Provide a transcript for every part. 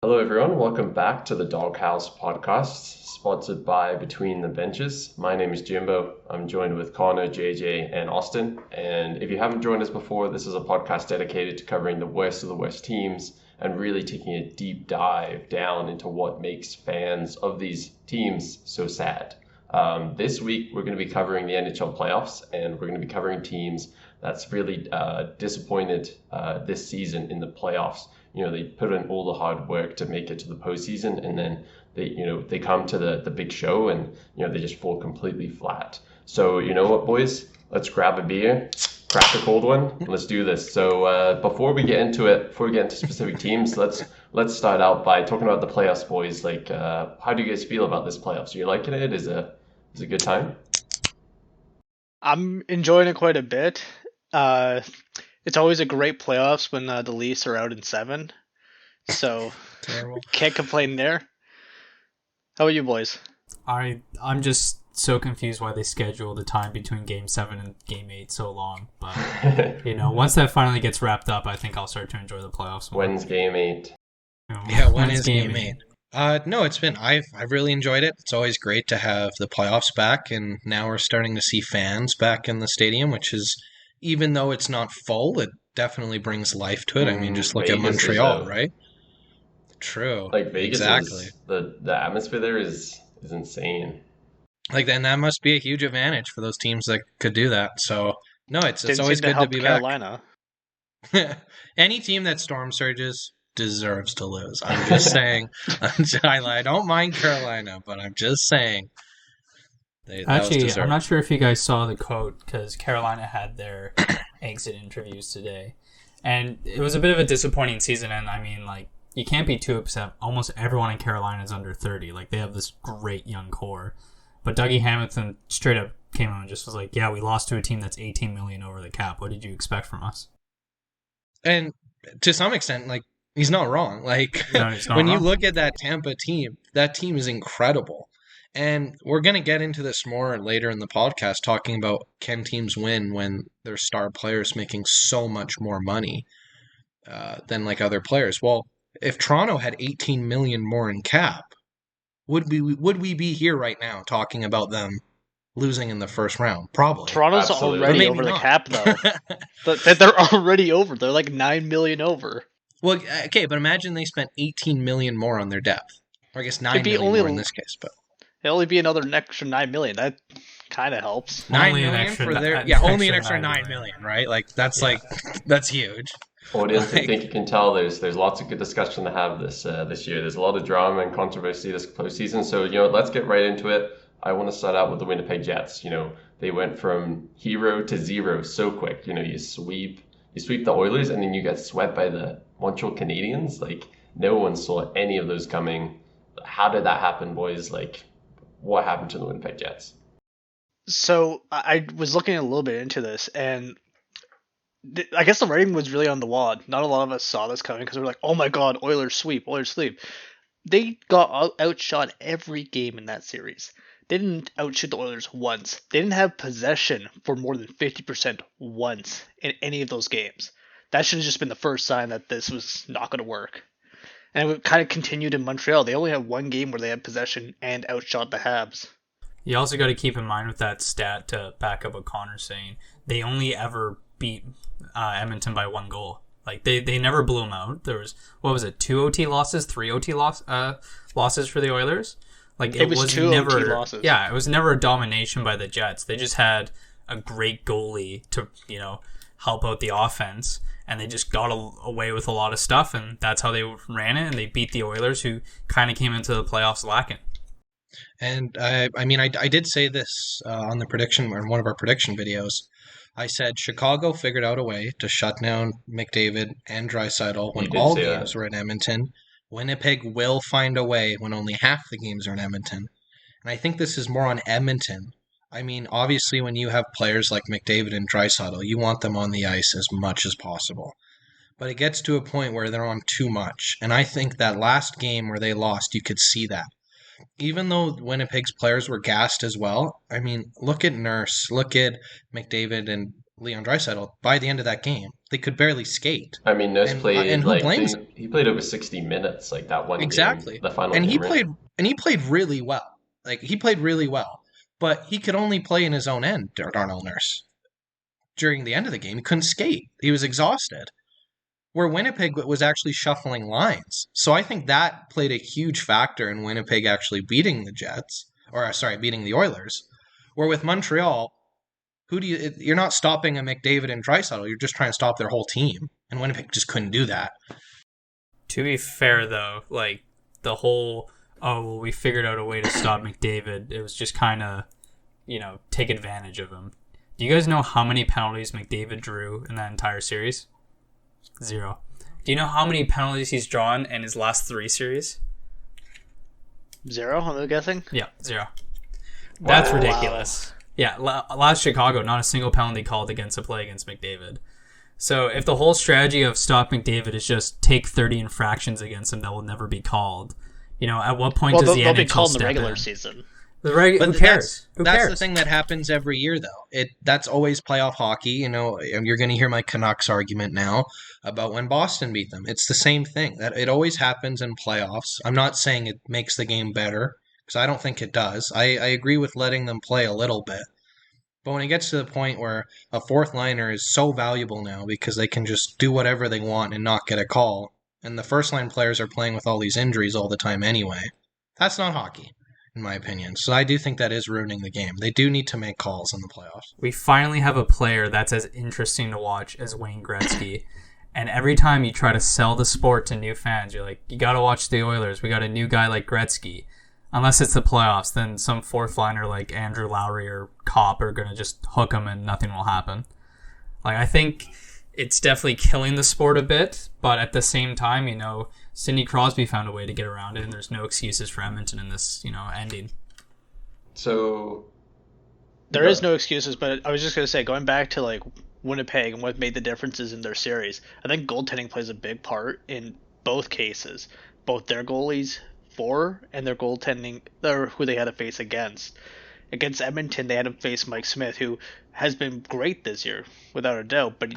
Hello, everyone. Welcome back to the Doghouse podcast, sponsored by Between the Benches. My name is Jimbo. I'm joined with Connor, JJ, and Austin. And if you haven't joined us before, this is a podcast dedicated to covering the worst of the worst teams and really taking a deep dive down into what makes fans of these teams so sad. This week, we're going to be covering the NHL playoffs, and we're going to be covering teams that's really disappointed this season in the playoffs. They put in all the hard work to make it to the postseason, and then they come to the big show, and they just fall completely flat. So you know what, boys? Let's grab a beer, crack a cold one, and let's do this. So before we get into specific teams, let's start out by talking about the playoffs, boys. Like, how do you guys feel about this playoffs? Are you liking it? Is it a good time? I'm enjoying it quite a bit. It's always a great playoffs when the Leafs are out in 7, so Terrible. can't complain there. How about you boys? I'm just so confused why they schedule the time between Game 7 and Game 8 so long. But, once that finally gets wrapped up, I think I'll start to enjoy the playoffs more. When's Game 8? When is Game 8? No, I've really enjoyed it. It's always great to have the playoffs back, and now we're starting to see fans back in the stadium, which is, even though it's not full, it definitely brings life to it. I mean, just look at Vegas Montreal, right? True. Like Vegas, exactly. The atmosphere there is insane. Then that must be a huge advantage for those teams that could do that. So no, it's Didn't always seem good to help be Carolina. back. Any team that storm surges deserves to lose. I'm just saying. I don't mind Carolina, but I'm just saying. Actually, I'm not sure if you guys saw the quote, because Carolina had their exit interviews today. And it was a bit of a disappointing season, and I mean, you can't be too upset. Almost everyone in Carolina is under 30. They have this great young core. But Dougie Hamilton straight up came out and just was like, yeah, we lost to a team that's $18 million over the cap. What did you expect from us? And to some extent, he's not wrong. No, he's not when wrong. you look at that Tampa team, that team is incredible. And we're going to get into this more later in the podcast, talking about can teams win when their star players making so much more money than other players. Well, if Toronto had 18 million more in cap, would we be here right now talking about them losing in the first round? Probably. Toronto's Absolutely. already Maybe over the not. cap, though. They're already over. They're like 9 million over. Well, okay, but imagine they spent 18 million more on their depth. Or I guess 9 million more in this case, but It'll only be another extra 9 million. That kind of helps. Only an 9 million extra for their only an extra 9 million, right? That's huge. Audience, I think you can tell there's lots of good discussion to have this year. There's a lot of drama and controversy this postseason. So let's get right into it. I want to start out with the Winnipeg Jets. They went from hero to zero so quick. You sweep the Oilers, and then you get swept by the Montreal Canadiens. No one saw any of those coming. How did that happen, boys? What happened to the Winnipeg Jets? So I was looking a little bit into this, and I guess the writing was really on the wall. Not a lot of us saw this coming because we were like, "Oh my God, Oilers sweep, Oilers sweep." They got outshot every game in that series. They didn't outshoot the Oilers once. They didn't have possession for more than 50% once in any of those games. That should have just been the first sign that this was not going to work. And it kind of continued in Montreal. They only had one game where they had possession and outshot the Habs. You also got to keep in mind with that stat, to back up what Connor's saying, they only ever beat Edmonton by 1 goal. They never blew them out. There was, 2 OT losses, 3 OT losses for the Oilers? It was 2 never, OT losses. Yeah, it was never a domination by the Jets. They just had a great goalie to, help out the offense, and they just got away with a lot of stuff, and that's how they ran it, and they beat the Oilers, who kind of came into the playoffs lacking. And I did say this on the prediction, or in one of our prediction videos. I said Chicago figured out a way to shut down McDavid and Draisaitl when all games were in Edmonton. Winnipeg will find a way when only half the games are in Edmonton. And I think this is more on Edmonton. I mean, obviously, when you have players like McDavid and Draisaitl, you want them on the ice as much as possible. But it gets to a point where they're on too much. And I think that last game where they lost, you could see that. Even though Winnipeg's players were gassed as well, I mean, look at Nurse, look at McDavid and Leon Draisaitl by the end of that game. They could barely skate. I mean, Nurse played and who blames he played over 60 minutes like that one exactly game, the final and game, he right? played and he played really well. Like he played really well, but he could only play in his own end. Darnell Nurse during the end of the game, he couldn't skate. He was exhausted. Where Winnipeg was actually shuffling lines. So I think that played a huge factor in Winnipeg actually beating the beating the Oilers. Where with Montreal, you're not stopping a McDavid and Draisaitl, you're just trying to stop their whole team. And Winnipeg just couldn't do that. To be fair, though, like, the whole, we figured out a way to stop McDavid, it was just kind of, take advantage of him. Do you guys know how many penalties McDavid drew in that entire series? 0. Do you know how many penalties he's drawn in his last 3 series? 0, I'm guessing? Yeah, 0. That's ridiculous. Yeah, last Chicago, not a single penalty called against a play against McDavid. So if the whole strategy of stop McDavid is just take 30 infractions against him that will never be called, at what point does the NHL step in? They'll be called in the regular season. Who cares? That's the thing that happens every year, though. That's always playoff hockey. You're going to hear my Canucks argument now about when Boston beat them. It's the same thing. That it always happens in playoffs. I'm not saying it makes the game better, because I don't think it does. I agree with letting them play a little bit. But when it gets to the point where a fourth liner is so valuable now because they can just do whatever they want and not get a call, and the first line players are playing with all these injuries all the time anyway, that's not hockey, in my opinion. So I do think that is ruining the game. They do need to make calls in the playoffs. We finally have a player that's as interesting to watch as Wayne Gretzky. And every time you try to sell the sport to new fans, you're like, you got to watch the Oilers. We got a new guy like Gretzky. Unless it's the playoffs, then some fourth liner like Andrew Lowry or Kopp are going to just hook him and nothing will happen. Like, I think it's definitely killing the sport a bit, but at the same time, Sidney Crosby found a way to get around it, and there's no excuses for Edmonton in this, ending. So there is no excuses, but I was just going to say, going back to like Winnipeg and what made the differences in their series, I think goaltending plays a big part in both cases. Both their goalies and their goaltending, or who they had to face against. Against Edmonton, they had to face Mike Smith, who has been great this year, without a doubt, but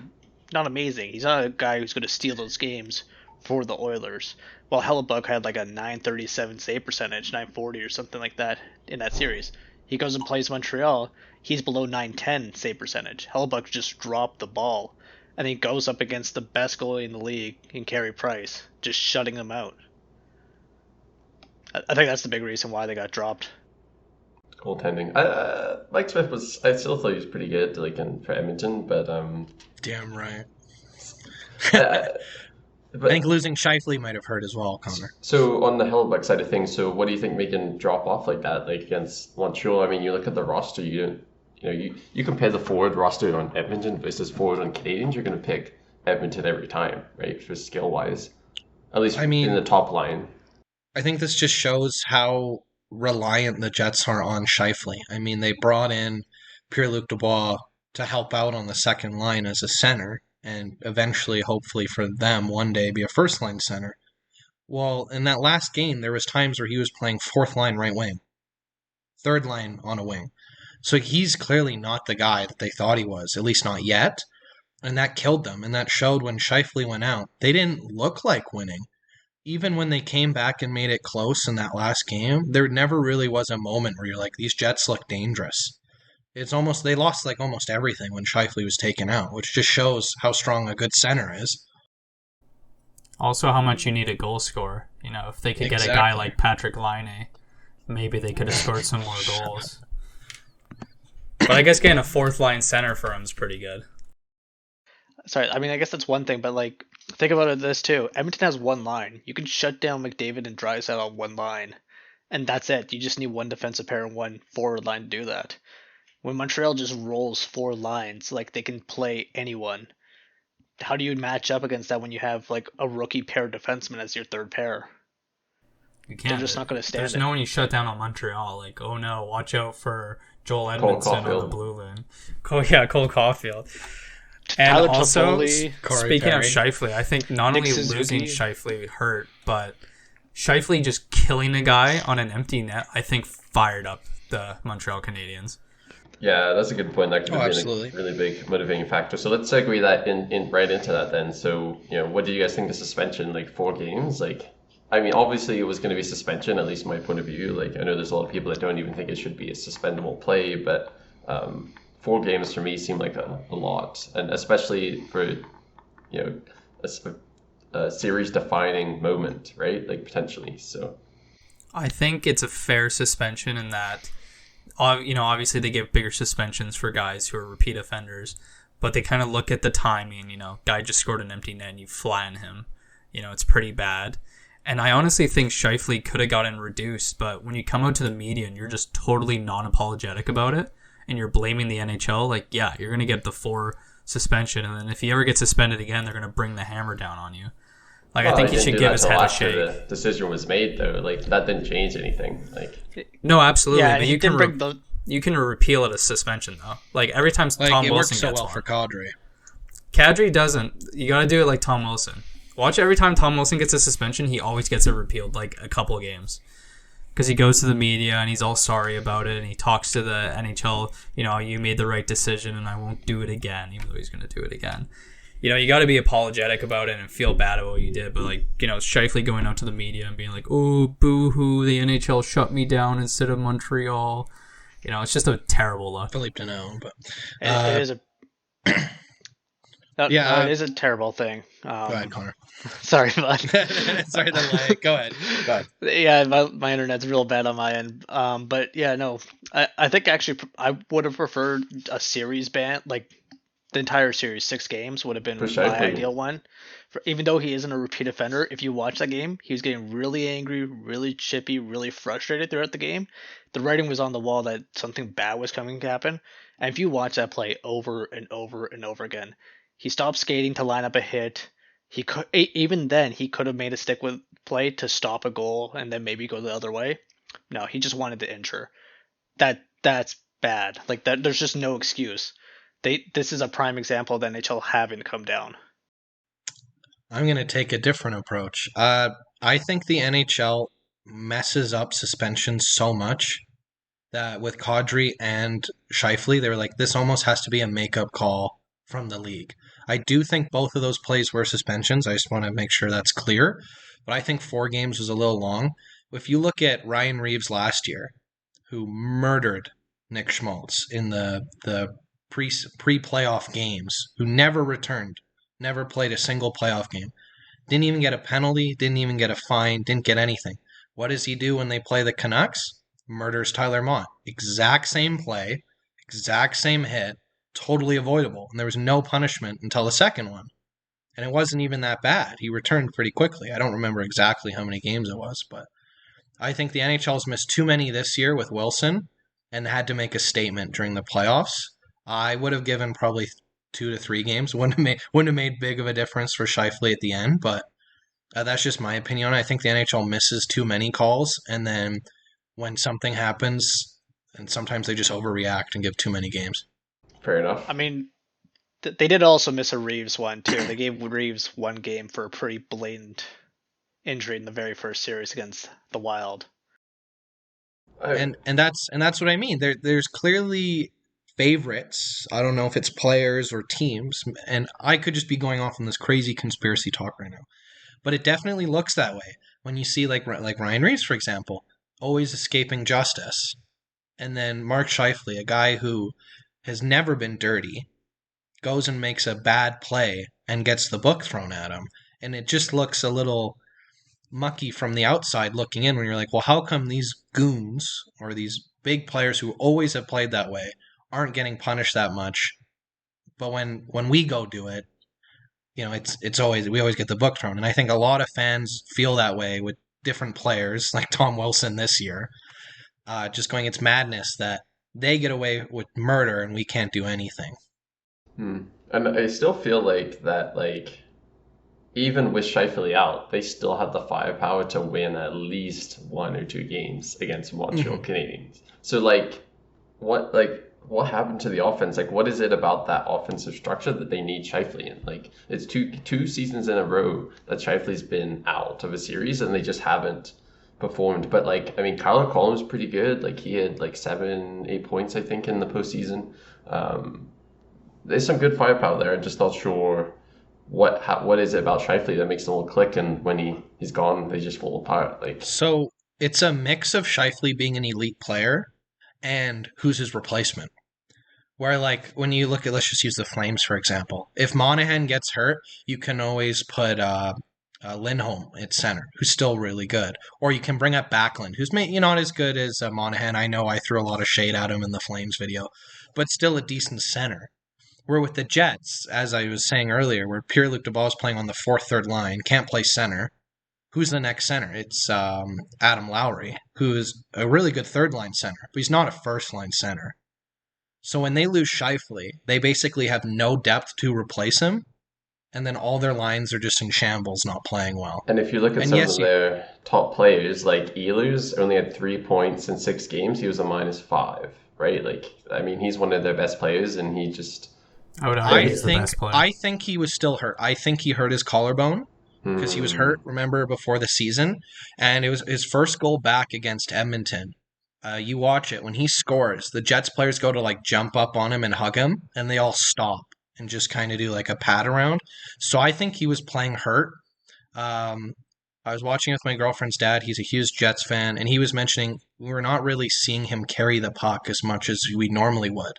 not amazing. He's not a guy who's going to steal those games for the Oilers. While Hellebuck had like a .937 save percentage, .940 or something like that in that series. He goes and plays Montreal, he's below .910 save percentage. Hellebuck just dropped the ball, and he goes up against the best goalie in the league in Carey Price, just shutting them out. I think that's the big reason why they got dropped. Goaltending. Mike Smith I still thought he was pretty good, for Edmonton, but damn right. But I think losing Scheifele might have hurt as well, Connor. So on the Hellebuck side of things, so what do you think making drop off like that, against Montreal? I mean, you look at the roster, you compare the forward roster on Edmonton versus forward on Canadians, you're going to pick Edmonton every time, right? For skill wise, at least in the top line. I think this just shows how reliant the Jets are on Scheifele. I mean, they brought in Pierre-Luc Dubois to help out on the second line as a center, and eventually, hopefully for them, one day be a first-line center. Well, in that last game, there was times where he was playing fourth line right wing, third line on a wing. So he's clearly not the guy that they thought he was, at least not yet, and that killed them, and that showed when Scheifele went out. They didn't look like winning. Even when they came back and made it close in that last game, there never really was a moment where you're like, these Jets look dangerous. It's almost, they lost almost everything when Scheifele was taken out, which just shows how strong a good center is. Also how much you need a goal scorer. If they could get a guy like Patrick Laine, maybe they could have scored some more goals. But I guess getting a fourth line center for him is pretty good. Sorry, I mean, I guess that's one thing, but think about this too. Edmonton has one line. You can shut down McDavid and Draisaitl on one line, and that's it. You just need one defensive pair and one forward line to do that. When Montreal just rolls 4 lines, they can play anyone. How do you match up against that when you have a rookie pair defenseman as your third pair? You can't. They're just not going to stand There's it. no one you shut down on Montreal. Oh no, watch out for Joel Edmondson on the blue line. Cole Caulfield. And Tyler also, Toffoli, speaking of Scheifele, I think not only losing Scheifele hurt, but Scheifele just killing a guy on an empty net, I think fired up the Montreal Canadiens. Yeah, that's a good point. That could have been absolutely. a really big motivating factor. So let's segue that in right into that then. So, what do you guys think of suspension, like 4 games? Like, I mean, obviously it was going to be suspension, at least my point of view. Like, I know there's a lot of people that don't even think it should be a suspendable play, but 4 games for me seem like a lot. And especially for, a series-defining moment, right? Like, potentially, so... I think it's a fair suspension in that, obviously they give bigger suspensions for guys who are repeat offenders, but they kind of look at the timing, guy just scored an empty net and you flatten him. It's pretty bad. And I honestly think Scheifele could have gotten reduced, but when you come out to the media and you're just totally non-apologetic about it, and you're blaming the NHL, like, yeah, you're going to get the 4 suspension, and then if he ever gets suspended again, they're going to bring the hammer down on you. Like, I think he should give his head a shake. The decision was made, though. Like, that didn't change anything. Like, no, absolutely. Yeah, but you can repeal it as suspension, though. Like, every time Tom Wilson gets one. For Kadri. Kadri doesn't. You got to do it like Tom Wilson. Watch every time Tom Wilson gets a suspension, he always gets it repealed, like a couple of games. Because he goes to the media and he's all sorry about it, and he talks to the NHL, you made the right decision and I won't do it again, even though he's going to do it again. You got to be apologetic about it and feel bad about what you did. But, like, Scheifele going out to the media and being like, oh, boo-hoo, the NHL shut me down instead of Montreal. It's just a terrible look. Philippe Deneau, but... it is a... it is a terrible thing. Go ahead, Connor. Sorry, bud. Sorry, go ahead. Yeah, my internet's real bad on my end. But, yeah, no. I think, actually, I would have preferred a series ban, like... The entire series, 6 games, would have been my ideal one. Even though he isn't a repeat offender, if you watch that game, he was getting really angry, really chippy, really frustrated throughout the game. The writing was on the wall that something bad was coming to happen. And if you watch that play over and over and over again, he stopped skating to line up a hit. He could, even then, he could have made a stick with play to stop a goal and then maybe go the other way. No, he just wanted to injure. That's bad. Like, that, there's just no excuse. This is a prime example of the NHL having come down. I'm going to take a different approach. I think the NHL messes up suspensions so much that with Kadri and Scheifele, they were like, this almost has to be a makeup call from the league. I do think both of those plays were suspensions. I just want to make sure that's clear. But I think 4 games was a little long. If you look at Ryan Reeves last year, who murdered Nick Schmaltz in the pre-playoff games, who never returned, never played a single playoff game, didn't even get a penalty, didn't even get a fine, didn't get anything. What does he do when they play the Canucks? Murders Tyler Mott. Exact same play, exact same hit, totally avoidable. And there was no punishment until the second one. And it wasn't even that bad. He returned pretty quickly. I don't remember exactly how many games it was, but I think the NHL's missed too many this year with Wilson and had to make a statement during the playoffs. I would have given probably 2 to 3 games. Wouldn't have made big of a difference for Scheifele at the end, but that's just my opinion. I think the NHL misses too many calls, and then when something happens, and sometimes they just overreact and give too many games. Fair enough. I mean, they did also miss a Reeves one, too. They gave Reeves 1 game for a pretty blatant injury in the very first series against the Wild. And that's what I mean. There's clearly favorites. I don't know if it's players or teams, and I could just be going off on this crazy conspiracy talk right now, but it definitely looks that way when you see like Ryan Reeves, for example, always escaping justice, and then Mark Scheifele, a guy who has never been dirty, goes and makes a bad play and gets the book thrown at him, and it just looks a little mucky from the outside looking in when you're like, well, how come these goons or these big players who always have played that way aren't getting punished that much, but when we go do it, it's always, we always get the book thrown. And I think a lot of fans feel that way with different players like Tom Wilson this year, just going, it's madness that they get away with murder and we can't do anything. And I still feel like that, like, even with Scheifele out, they still have the firepower to win at least 1 or 2 games against Montreal Canadiens. So, like, what happened to the offense? Like, what is it about that offensive structure that they need Scheifele in? Like, it's two seasons in a row that Scheifele's been out of a series, and they just haven't performed. But like, I mean, Kyler Collins pretty good. Like he had like 7, 8 points, I think, in the postseason. There's some good firepower there. I'm just not sure what is it about Scheifele that makes them all click, and when he's gone, they just fall apart. Like, So it's a mix of Scheifele being an elite player and who's his replacement. Where, like, when you look at, let's just use the Flames, for example. If Monahan gets hurt, you can always put Lindholm at center, who's still really good. Or you can bring up Backlund, who's not as good as Monahan. I know I threw a lot of shade at him in the Flames video, but still a decent center. Where with the Jets, as I was saying earlier, where Pierre-Luc Dubois is playing on the fourth, third line, can't play center. Who's the next center? It's Adam Lowry, who is a really good third-line center, but he's not a first-line center. So when they lose Scheifele, they basically have no depth to replace him, and then all their lines are just in shambles, not playing well. And if you look at some of their top players, like Ehlers only had 3 points in 6 games. He was a -5, right? Like, I mean, he's one of their best players, and he just... I think he was still hurt. I think he hurt his collarbone because he was hurt, remember, before the season. And it was his first goal back against Edmonton. You watch it. When he scores, the Jets players go to like jump up on him and hug him, and they all stop and just kind of do like a pat around. So I think he was playing hurt. I was watching with my girlfriend's dad. He's a huge Jets fan, and he was mentioning we're not really seeing him carry the puck as much as we normally would.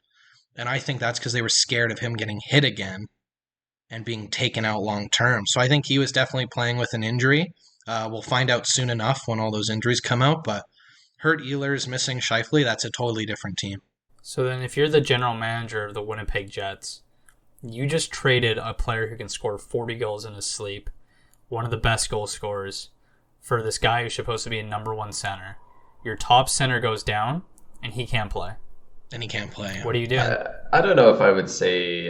And I think that's because they were scared of him getting hit again and being taken out long term. So I think he was definitely playing with an injury. We'll find out soon enough when all those injuries come out. But hurt Ehlers, missing Scheifele, that's a totally different team. So then if you're the general manager of the Winnipeg Jets, you just traded a player who can score 40 goals in his sleep, one of the best goal scorers, for this guy who's supposed to be a number 1 center. Your top center goes down, and he can't play. And he can't play. What do you do? I don't know if I would say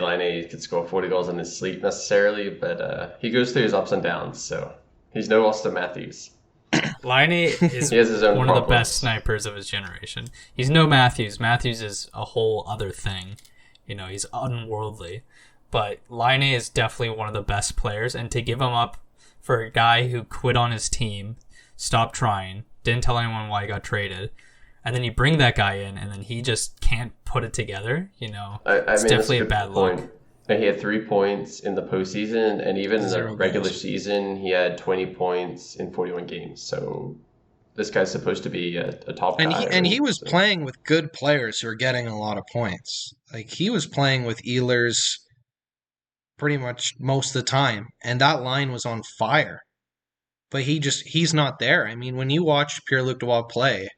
Laine could score 40 goals in his sleep necessarily, but he goes through his ups and downs, so he's no Austin Matthews. Laine is one of the best snipers of his generation. He's no Matthews. Matthews is a whole other thing. He's unworldly. But Laine is definitely one of the best players, and to give him up for a guy who quit on his team, stopped trying, didn't tell anyone why he got traded, and then you bring that guy in, and then he just can't put it together. It's definitely a bad look. He had 3 points in the postseason, and even in the regular season, he had 20 points in 41 games. So this guy's supposed to be a top guy. And he was playing with good players who are getting a lot of points. Like, he was playing with Ehlers pretty much most of the time, and that line was on fire. But he's not there. I mean, when you watch Pierre-Luc Dubois play,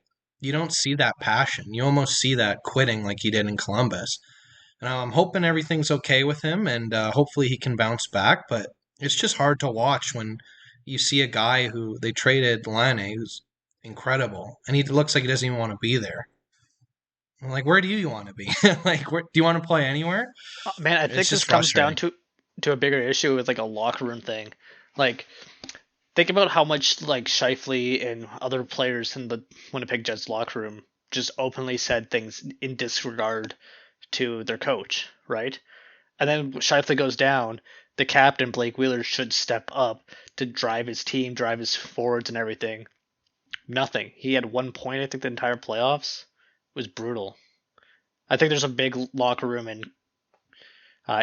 you don't see that passion. You almost see that quitting like he did in Columbus. And I'm hoping everything's okay with him, and hopefully he can bounce back. But it's just hard to watch when you see a guy who they traded, Laine, who's incredible, and he looks like he doesn't even want to be there. I'm like, where do you want to be? Like, do you want to play anywhere? Man, I think this comes down to a bigger issue with like a locker room thing. Like, think about how much like Scheifele and other players in the Winnipeg Jets locker room just openly said things in disregard to their coach, right? And then Scheifele goes down, the captain, Blake Wheeler, should step up to drive his team, drive his forwards and everything. Nothing. He had 1 point, I think, the entire playoffs. It was brutal. I think there's a big locker room and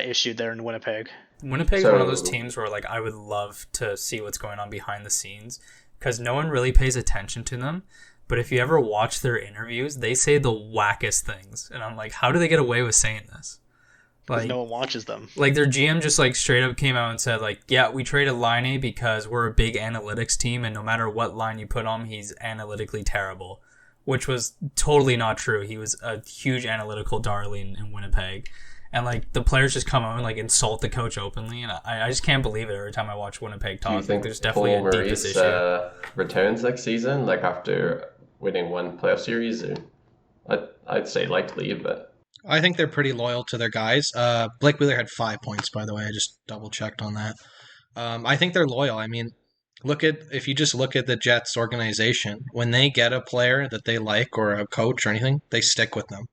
issue there in Winnipeg. Winnipeg's one of those teams where like I would love to see what's going on behind the scenes because no one really pays attention to them. But if you ever watch their interviews, they say the wackest things. And I'm like, how do they get away with saying this? Like, no one watches them. Like, their GM just, like, straight up came out and said, like, yeah, we traded Laine because we're a big analytics team, and no matter what line you put on him, he's analytically terrible. Which was totally not true. He was a huge analytical darling in Winnipeg. And, like, the players just come out and, like, insult the coach openly. And I just can't believe it every time I watch Winnipeg talk. Do you think there's definitely a deepest issue. Returns next season, like, after winning one playoff series? I'd say likely, but... I think they're pretty loyal to their guys. Blake Wheeler had 5 points, by the way. I just double-checked on that. I think they're loyal. I mean, if you just look at the Jets organization, when they get a player that they like or a coach or anything, they stick with them.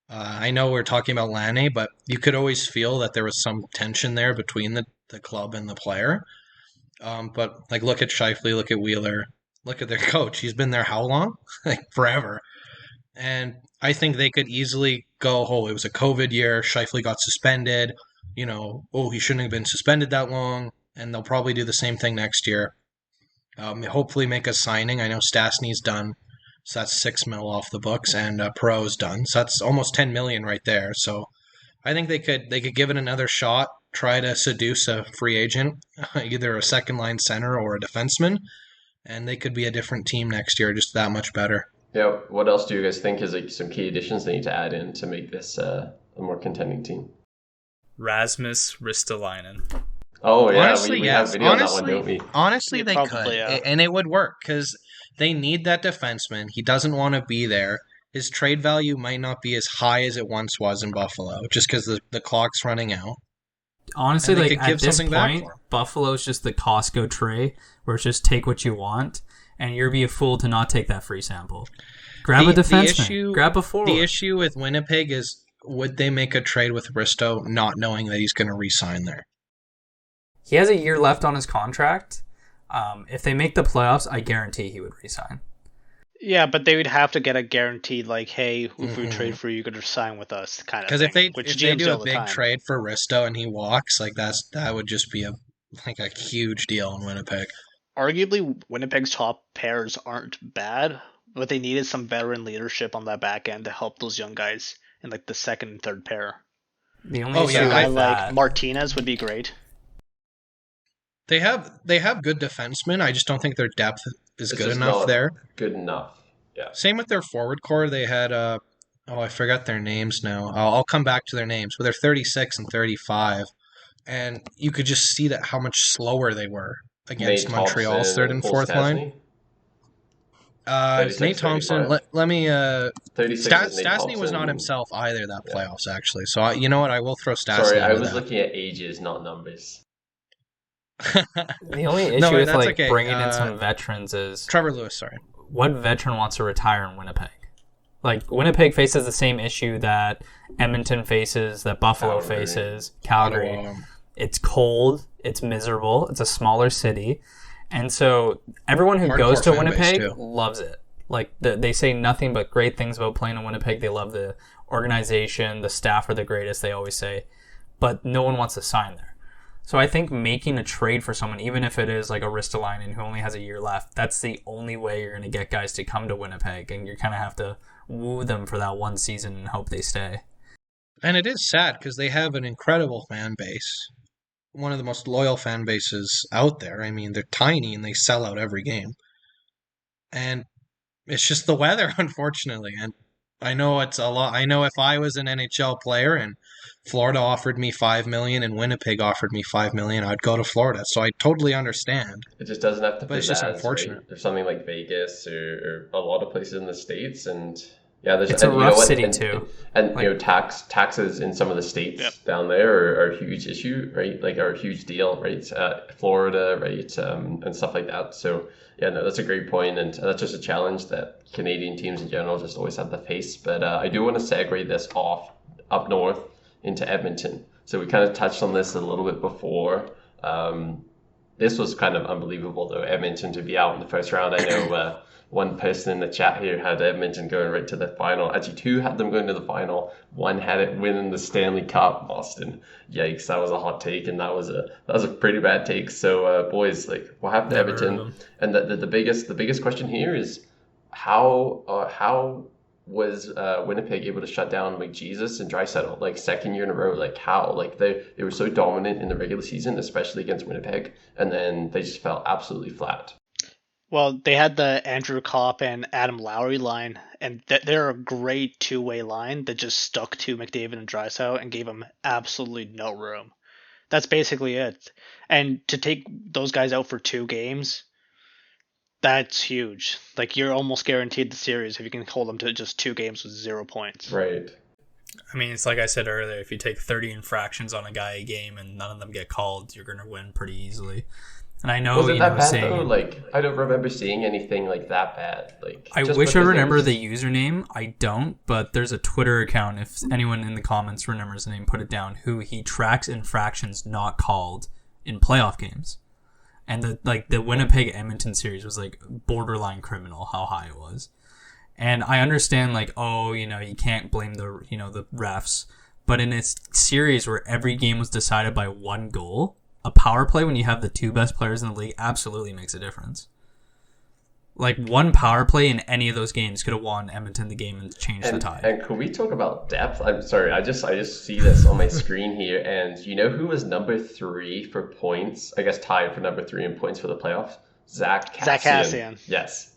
I know we're talking about Laine, but you could always feel that there was some tension there between the club and the player. But like, look at Scheifele, look at Wheeler, look at their coach. He's been there how long? Like forever. And I think they could easily go, oh, it was a COVID year. Scheifele got suspended. He shouldn't have been suspended that long. And they'll probably do the same thing next year. Hopefully make a signing. I know Stastny's done. So that's $6 million off the books, and Perreault's done. So that's almost $10 million right there. So I think they could give it another shot, try to seduce a free agent, either a second line center or a defenseman, and they could be a different team next year, just that much better. Yeah. What else do you guys think is like some key additions they need to add in to make this a more contending team? Rasmus Ristolainen. Oh yeah, honestly, we yes. have video on that one, don't we? Honestly, they could, and it would work because they need that defenseman. He doesn't want to be there. His trade value might not be as high as it once was in Buffalo, just because the clock's running out. Honestly, like at this point, Buffalo's just the Costco tray, where it's just take what you want, and you'd be a fool to not take that free sample. Grab a defenseman. Grab a forward. The issue with Winnipeg is, would they make a trade with Risto not knowing that he's going to re-sign there? He has a year left on his contract. If they make the playoffs, I guarantee he would resign. Yeah, but they would have to get a guaranteed, like, hey, if we trade for you, you're going to sign with us, kind of thing. Because if they do a big trade for Risto and he walks, like that would just be a huge deal in Winnipeg. Arguably, Winnipeg's top pairs aren't bad, but they needed some veteran leadership on that back end to help those young guys in like the second and third pair. The only issue like Martinez would be great. They have good defensemen. I just don't think their depth is good enough there. Good enough. Yeah. Same with their forward core. They had I forgot their names now. I'll come back to their names, but they're 36 and 35, and you could just see that how much slower they were against Montreal's third and fourth line. Nate Thompson. Let me. Stastny was not himself either that playoffs actually. So you know what? I will throw Stastny. Sorry, I was looking at ages, not numbers. The only issue with bringing in some veterans is Trevor Lewis. Sorry, what veteran wants to retire in Winnipeg? Like Winnipeg faces the same issue that Edmonton faces, that Buffalo faces, Calgary. It's cold, it's miserable, it's a smaller city, and so everyone who goes to Winnipeg loves it. Like they say nothing but great things about playing in Winnipeg. They love the organization, the staff are the greatest. They always say, but no one wants to sign there. So I think making a trade for someone, even if it is like a Ristolainen who only has a year left, that's the only way you're going to get guys to come to Winnipeg, and you kind of have to woo them for that one season and hope they stay. And it is sad because they have an incredible fan base, one of the most loyal fan bases out there. I mean, they're tiny and they sell out every game. And it's just the weather, unfortunately. And I know it's a lot. I know if I was an NHL player and Florida offered me $5 million and Winnipeg offered me $5 million, I'd go to Florida. So I totally understand. It just doesn't have to be. But it's just unfortunate. Right? There's something like Vegas or a lot of places in the States, and yeah, it's a rough city too. And like, taxes in some of the states down there are a huge issue, right? Like are a huge deal, right? Florida, right, and stuff like that. So yeah, no, that's a great point, and that's just a challenge that Canadian teams in general just always have to face. But I do want to segue this off up north into Edmonton. So we kind of touched on this a little bit before. This was kind of unbelievable, though, Edmonton to be out in the first round. I know one person in the chat here had Edmonton going right to the final. Actually, two had them going to the final. One had it winning the Stanley Cup. Austin, yikes, that was a hot take, and that was a pretty bad take. So, boys, like, what happened to Edmonton? And the biggest question here is how was Winnipeg able to shut down McJesus and Draisaitl, like second year in a row? Like how? Like they were so dominant in the regular season, especially against Winnipeg, and then they just fell absolutely flat. Well, they had the Andrew Kopp and Adam Lowry line, and they're a great two-way line that just stuck to McDavid and Draisaitl and gave them absolutely no room. That's basically it. And to take those guys out for 2 games, that's huge. Like, you're almost guaranteed the series if you can hold them to just 2 games with 0 points. Right. I mean, it's like I said earlier, if you take 30 infractions on a guy a game and none of them get called, you're going to win pretty easily. And I know, was it that bad though? Like, I don't remember seeing anything like that bad. Like, I wish I remember the username. I don't, but there's a Twitter account. If anyone in the comments remembers the name, put it down. Who he tracks infractions not called in playoff games. And the Winnipeg Edmonton series was like borderline criminal how high it was. And I understand like, oh, you know, you can't blame the refs, but in a series where every game was decided by one goal, a power play when you have the two best players in the league absolutely makes a difference. Like one power play in any of those games could have won Edmonton the game and changed the tide. And could we talk about depth? I'm sorry, I just see this on my screen here, and you know who was number 3 for points? I guess tied for number 3 in points for the playoffs. Zach Kassian. Yes.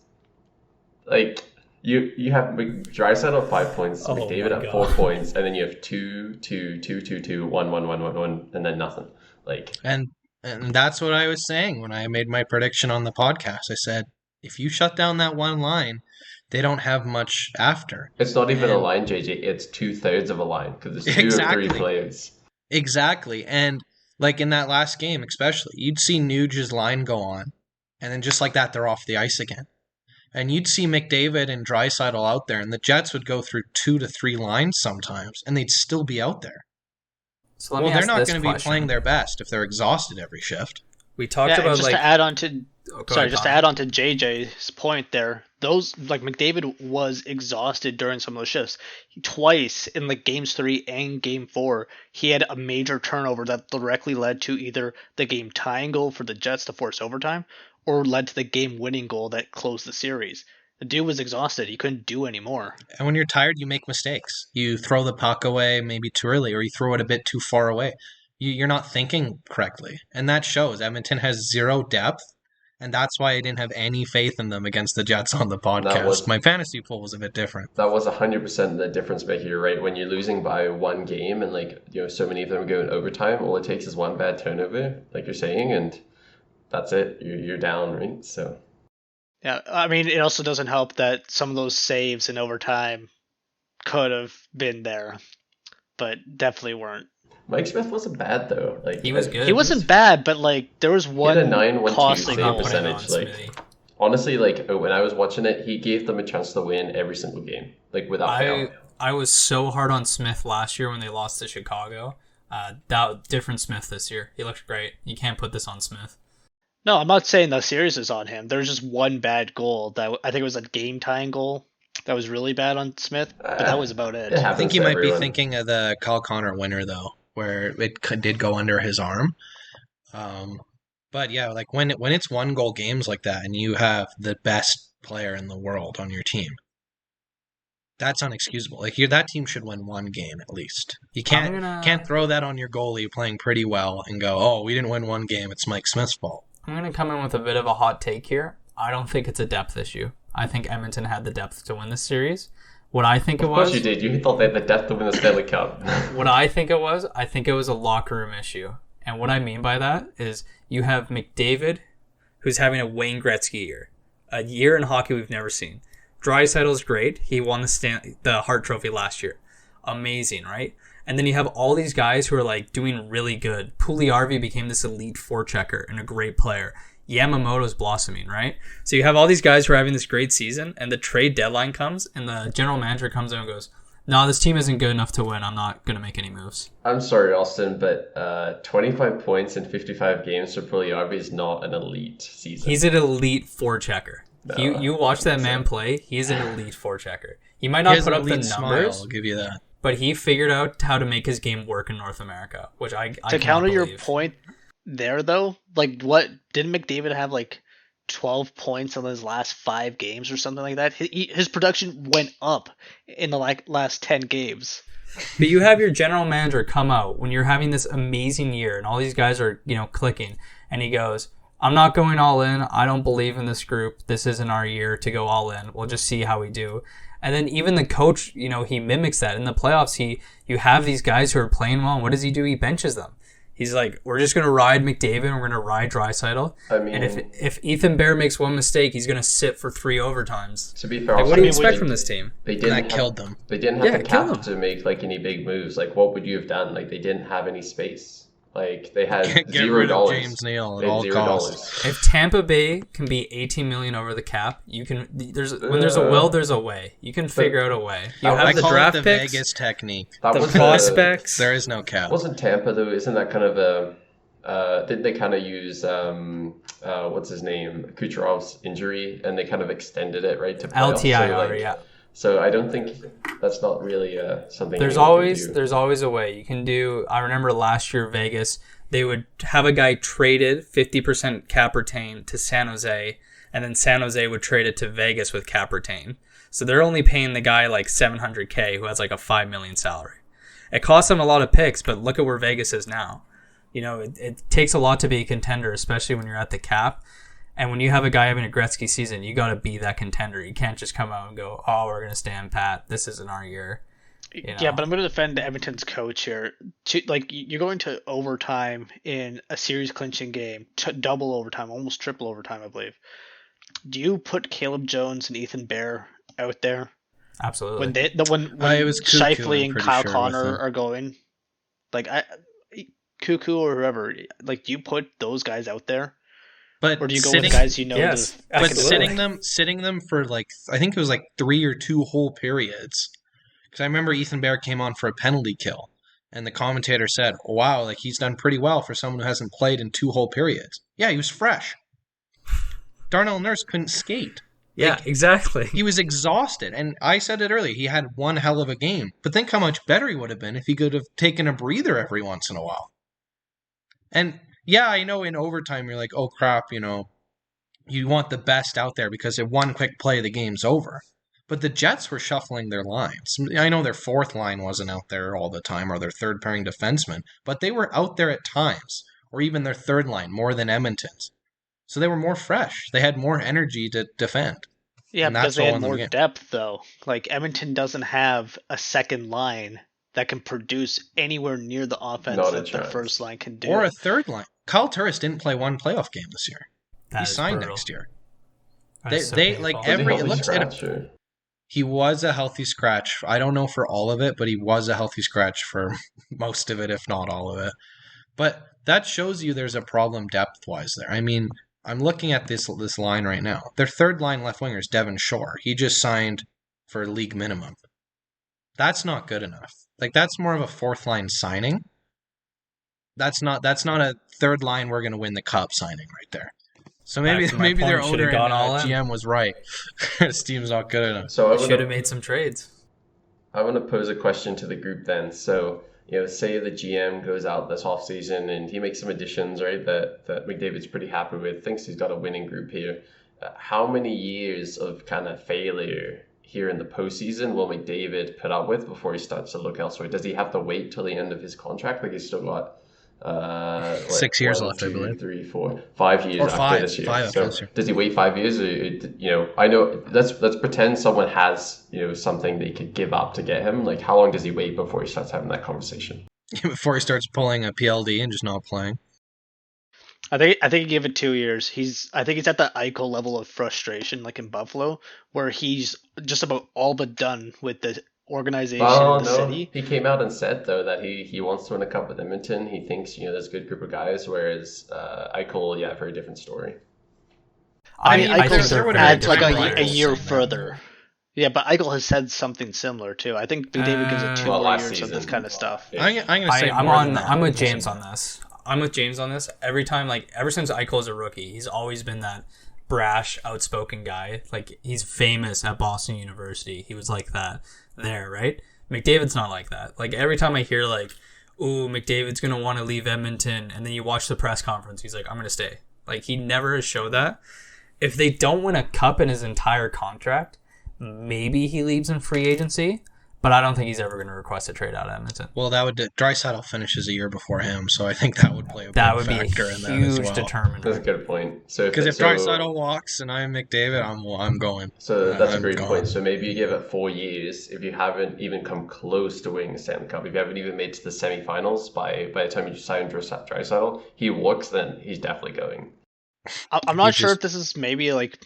Like you have Draisaitl at 5 points, McDavid at 4 points, and then you have 2, 2, 2, 2, 2, 1, 1, 1, 1, 1, and then nothing. Like and that's what I was saying when I made my prediction on the podcast. I said, if you shut down that one line, they don't have much after. It's not even a line, JJ. It's 2/3 of a line because it's 2 or 3 players. Exactly. And like in that last game, especially, you'd see Nuge's line go on, and then just like that, they're off the ice again. And you'd see McDavid and Draisaitl out there, and the Jets would go through 2 to 3 lines sometimes, and they'd still be out there. So they're not going to be playing their best if they're exhausted every shift. We talked about just to add on to JJ's point there. Those like McDavid was exhausted during some of those shifts. Twice in like games 3 and game 4, he had a major turnover that directly led to either the game tying goal for the Jets to force overtime, or led to the game winning goal that closed the series. The dude was exhausted. He couldn't do any more. And when you're tired, you make mistakes. You throw the puck away maybe too early, or you throw it a bit too far away. You're not thinking correctly. And that shows. Edmonton has 0 depth, and that's why I didn't have any faith in them against the Jets on the podcast. My fantasy pool was a bit different. That was 100% the difference maker, right? When you're losing by 1 game and like, you know, so many of them are going overtime, all it takes is 1 bad turnover, like you're saying, and that's it. You're down, right? So yeah, I mean, it also doesn't help that some of those saves in overtime could have been there, but definitely weren't. Mike Smith wasn't bad though. Like he was good. He wasn't bad, but like there was one he had a 9-1-2 save percentage. Like honestly, like when I was watching it, he gave them a chance to win every single game, like without fail. I was so hard on Smith last year when they lost to Chicago. That different Smith this year. He looked great. You can't put this on Smith. No, I'm not saying the series is on him. There's just one bad goal that I think it was a game tying goal that was really bad on Smith, but that was about it. I think you might be thinking of the Kyle Connor winner though, where it did go under his arm. But yeah, like when it's 1 goal games like that, and you have the best player in the world on your team, that's unexcusable. Like that team should win 1 game at least. You can't throw that on your goalie playing pretty well and go, oh, we didn't win 1 game. It's Mike Smith's fault. I'm going to come in with a bit of a hot take here. I don't think it's a depth issue. I think Edmonton had the depth to win this series. What I think it was... Of course you did. You thought they had the depth to win the Stanley Cup. What I think it was a locker room issue. And what I mean by that is you have McDavid, who's having a Wayne Gretzky year. A year in hockey we've never seen. Draisaitl's great. He won the Hart Trophy last year. Amazing, right? And then you have all these guys who are like doing really good. Puljujärvi became this elite forechecker and a great player. Yamamoto's blossoming, right? So you have all these guys who are having this great season, and the trade deadline comes, and the general manager comes in and goes, no, this team isn't good enough to win. I'm not going to make any moves. I'm sorry, Austin, but 25 points in 55 games for Puljujärvi is not an elite season. He's an elite forechecker. No, you watch that man play, he's an elite forechecker. He might not put up the numbers. Smile, I'll give you that. But he figured out how to make his game work in North America, which I to counter your point there, though, like what didn't McDavid have like 12 points in his last 5 games or something like that? His production went up in the last 10 games. But you have your general manager come out when you're having this amazing year and all these guys are, clicking, and he goes, I'm not going all in. I don't believe in this group. This isn't our year to go all in. We'll just see how we do. And then even the coach, he mimics that. In the playoffs, you have these guys who are playing well, and what does he do? He benches them. He's like, we're just going to ride McDavid, and we're going to ride Draisaitl. I mean, and if Ethan Bear makes one mistake, he's going to sit for 3 overtimes. To be fair, what do you expect from this team? Killed them. They didn't have the cap to make like any big moves. Like, what would you have done? Like, they didn't have any space. Like, they had $0. James Neal at all costs. If Tampa Bay can be $18 million over the cap, you can. When there's a will, there's a way. You can figure out a way. You have the draft the picks, Vegas technique. The prospects. There is no cap. Wasn't Tampa though? Isn't that kind of a did they kind of use what's his name, Kucherov's injury, and they kind of extended it right to playoffs. LTIR, so, yeah. So I don't think that's not really something. There's always a way you can do. I remember last year Vegas, they would have a guy traded 50% cap retain to San Jose, and then San Jose would trade it to Vegas with cap retain. So they're only paying the guy like $700K who has like a $5 million salary. It costs them a lot of picks, but look at where Vegas is now. You know, it takes a lot to be a contender, especially when you're at the cap. And when you have a guy having a Gretzky season, you got to be that contender. You can't just come out and go, "Oh, we're going to stand pat. This isn't our year." You know? Yeah, but I'm going to defend Edmonton's coach here. Like, you're going to overtime in a series clinching game, double overtime, almost triple overtime, I believe. Do you put Caleb Jones and Ethan Bear out there? Absolutely. When it was Scheifele and Kyle Connor are going, like Cuckoo or whoever, like, do you put those guys out there? But or do you go with the guys you know? Yes, but sitting them for like, I think it was like 3 or 2 whole periods. Because I remember Ethan Bear came on for a penalty kill, and the commentator said, oh, "Wow, like he's done pretty well for someone who hasn't played in 2 whole periods." Yeah, he was fresh. Darnell Nurse couldn't skate. Yeah, exactly. He was exhausted, and I said it earlier. He had one hell of a game, but think how much better he would have been if he could have taken a breather every once in a while. And yeah, I know in overtime you're like, oh crap, you know, you want the best out there because at one quick play the game's over. But the Jets were shuffling their lines. I know their 4th line wasn't out there all the time or their 3rd pairing defenseman, but they were out there at times, or even their 3rd line more than Edmonton's. So they were more fresh. They had more energy to defend. Yeah, because they had more depth, though. Like, Edmonton doesn't have a second line that can produce anywhere near the offense that the first line can do. Or a 3rd line. Kyle Turris didn't play 1 playoff game this year. He signed next year. They like every. He was a healthy scratch. I don't know for all of it, but he was a healthy scratch for most of it, if not all of it. But that shows you there's a problem depth-wise there. I mean, I'm looking at this line right now. Their 3rd line left winger is Devon Shore. He just signed for league minimum. That's not good enough. Like, that's more of a 4th line signing. That's not a 3rd line we're going to win the cup signing right there. So maybe their owner and GM was right. This team's not good enough. So I should have made some trades. I want to pose a question to the group then. So, you know, say the GM goes out this offseason and he makes some additions, right, that McDavid's pretty happy with, thinks he's got a winning group here. How many years of kind of failure here in the postseason will McDavid put up with before he starts to look elsewhere? Does he have to wait till the end of his contract? Like, he's still got 6 years left, 2, I believe. 3, 4, 5 years or after this year. 5 after this year. Does he wait 5 years? Or, you know, I know. Let's pretend someone has, you know, something they could give up to get him. Like, how long does he wait before he starts having that conversation? Before he starts pulling a PLD and just not playing. I think you give it 2 years. I think he's at the Eichel level of frustration, like in Buffalo, where he's just about all but done with the organization in the city. He came out and said though that he wants to win a cup with Edmonton. He thinks, you know, there's a good group of guys, whereas Eichel, yeah, very different story. I mean, Eichel adds like a year further. Yeah, but Eichel has said something similar too. I think McDavid gives it 2 more years of this kind of stuff. I'm with James on this. Every time, like, ever since Eichel is a rookie, he's always been that brash, outspoken guy. Like, he's famous at Boston University. He was like that there, right? McDavid's not like that. Like, every time I hear, like, ooh, McDavid's going to want to leave Edmonton, and then you watch the press conference, he's like, I'm going to stay. Like, he never has showed that. If they don't win a cup in his entire contract, maybe he leaves in free agency. But I don't think he's ever going to request a trade out of Edmonton. Well, that would Draisaitl finishes a year before him, so I think that would play a big factor in that as well. Huge determinant. That's a good point. Because if Draisaitl walks and I'm McDavid, I'm going. So that's a great point. So maybe you give it 4 years if you haven't even come close to winning the Stanley Cup. If you haven't even made to the semifinals by the time you sign Draisaitl, he walks, then he's definitely going. I'm not sure if this is maybe like...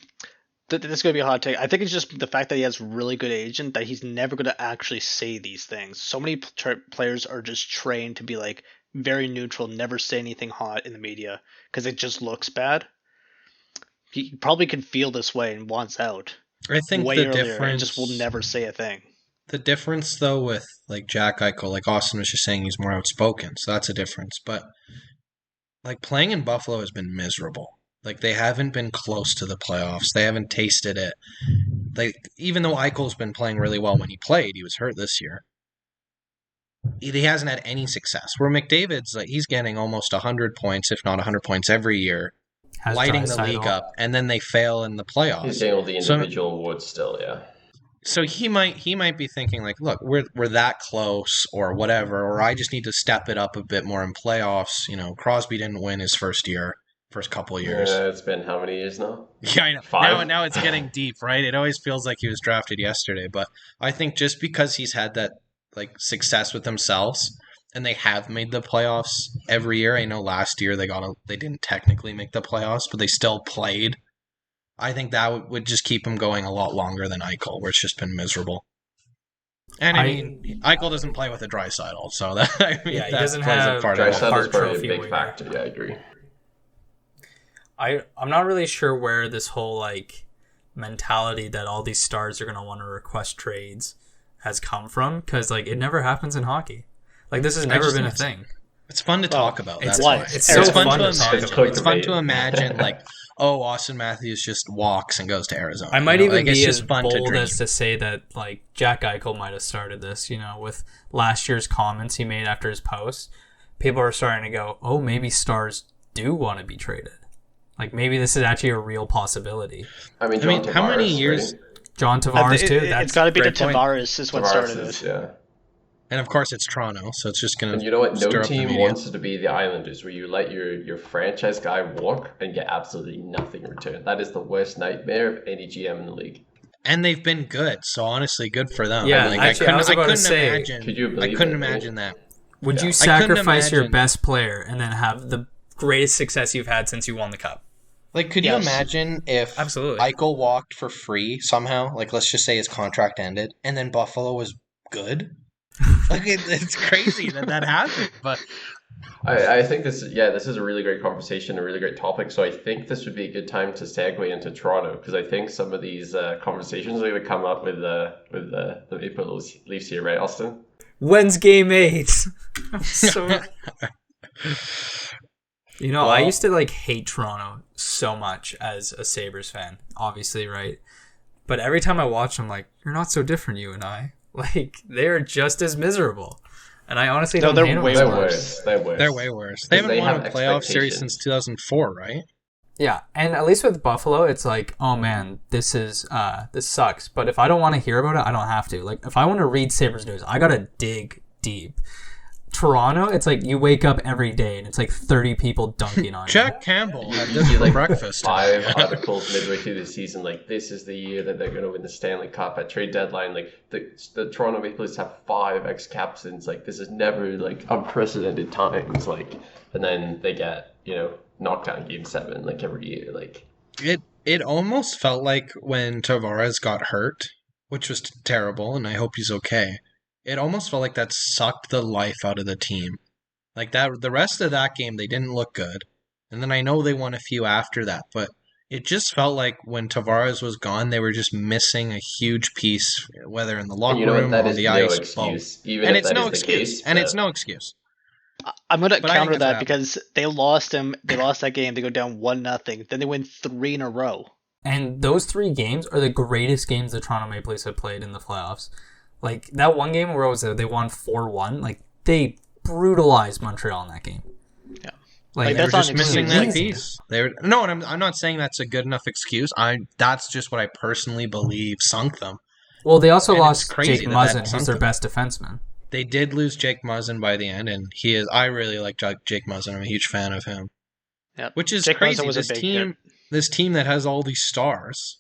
This is going to be a hot take. I think it's just the fact that he has a really good agent that he's never going to actually say these things. So many players are just trained to be like very neutral, never say anything hot in the media because it just looks bad. He probably can feel this way and wants out. I think way the earlier difference and just will never say a thing. The difference though with like Jack Eichel, like Austin was just saying, he's more outspoken, so that's a difference. But like playing in Buffalo has been miserable. Like they haven't been close to the playoffs. They haven't tasted it. Like even though Eichel's been playing really well when he played, he was hurt this year. He hasn't had any success. Where McDavid's like he's getting almost 100 points, if not 100 points every year, lighting the league up, and then they fail in the playoffs. He's getting all the individual awards still, yeah. So he might be thinking like, look, we're that close or whatever, or I just need to step it up a bit more in playoffs. You know, Crosby didn't win his first couple of years. Yeah, it's been how many years now? Yeah, I know. 5? Now it's getting deep, right? It always feels like he was drafted yesterday, but I think just because he's had that like success with themselves and they have made the playoffs every year. I know last year they didn't technically make the playoffs, but they still played. I think that would just keep him going a lot longer than Eichel, where it's just been miserable. And I mean, Eichel doesn't play with a Draisaitl, so that he doesn't have Draisaitl's probably a big factor. Yeah, I agree. I'm not really sure where this whole like mentality that all these stars are gonna want to request trades has come from, because like it never happens in hockey. Like this has never been a thing. It's fun to talk about. It's that's why. Why. It's so fun to talk about. It's fun to imagine like, oh, Austin Matthews just walks and goes to Arizona. I might even like, be as bold as to say that like Jack Eichel might have started this, you know, with last year's comments he made after his post. People are starting to go, oh, maybe stars do want to be traded. Like maybe this is actually a real possibility. I mean, how many years? Right? John Tavares too. It's got to be the Tavares is what started it. Yeah. And of course it's Toronto, so it's just going to. And you know what? No team wants to be the Islanders, where you let your franchise guy walk and get absolutely nothing in return. That is the worst nightmare of any GM in the league. And they've been good, so honestly, good for them. Yeah, like, actually, I couldn't imagine. Could you believe I couldn't imagine that. Would you sacrifice your best player and then have the greatest success you've had since you won the cup? Like, could you imagine if Eichel walked for free somehow? Like, let's just say his contract ended, and then Buffalo was good. Like, it's crazy that happened. But I think this is a really great conversation, a really great topic. So I think this would be a good time to segue into Toronto, because I think some of these conversations are going to come up with the Maple Leafs here, right, Austin? When's Game 8? So. You know, I used to like hate Toronto so much as a Sabres fan, obviously, right? But every time I watch them, like, you're not so different, you and I. Like, they're just as miserable. And I honestly don't hate them. They're worse. They're way worse. They haven't won a playoff series since 2004, right? Yeah, and at least with Buffalo, it's like, oh man, this sucks. But if I don't want to hear about it, I don't have to. Like, if I want to read Sabres news, I gotta dig deep. Toronto, it's like you wake up every day and it's like 30 people dunking on Jack Campbell had this for breakfast. 5 articles midway through the season, like this is the year that they're going to win the Stanley Cup at trade deadline. Like the Toronto Maple Leafs have 5 ex-captains. Like this is never like unprecedented times. Like, and then they get knocked out in Game 7 like every year. Like it almost felt like when Tavares got hurt, which was terrible, and I hope he's okay. It almost felt like that sucked the life out of the team. Like that, the rest of that game, they didn't look good. And then I know they won a few after that, but it just felt like when Tavares was gone, they were just missing a huge piece, whether in the locker room or the ice. Excuse. And it's no excuse. And it's no excuse. I'm going to counter that because they lost him. They lost that game. They go down 1-0. Then they win 3 in a row. And those 3 games are the greatest games the Toronto Maple Leafs have played in the playoffs. Like, that one game where they won 4-1, like, they brutalized Montreal in that game. Yeah. Like they were just missing that piece. No, and I'm not saying that's a good enough excuse. That's just what I personally believe sunk them. Well, they also lost Jake Muzzin, who's their best defenseman. They did lose Jake Muzzin by the end, and I really like Jake Muzzin. I'm a huge fan of him. Yeah. Which is crazy. This team that has all these stars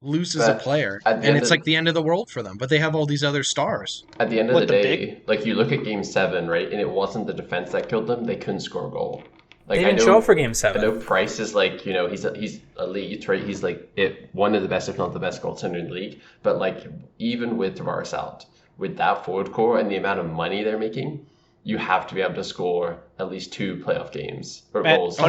loses a player, and it's like the end of the world for them, but they have all these other stars. At the end of the day, like you look at Game 7, right, and it wasn't the defense that killed them. They couldn't score a goal. Like, they didn't show up for Game 7. I know Price is like, he's elite, right? He's like one of the best, if not the best goaltender in the league. But like, even with Tavares out, with that forward core and the amount of money they're making, you have to be able to score at least 2 playoff games or goals in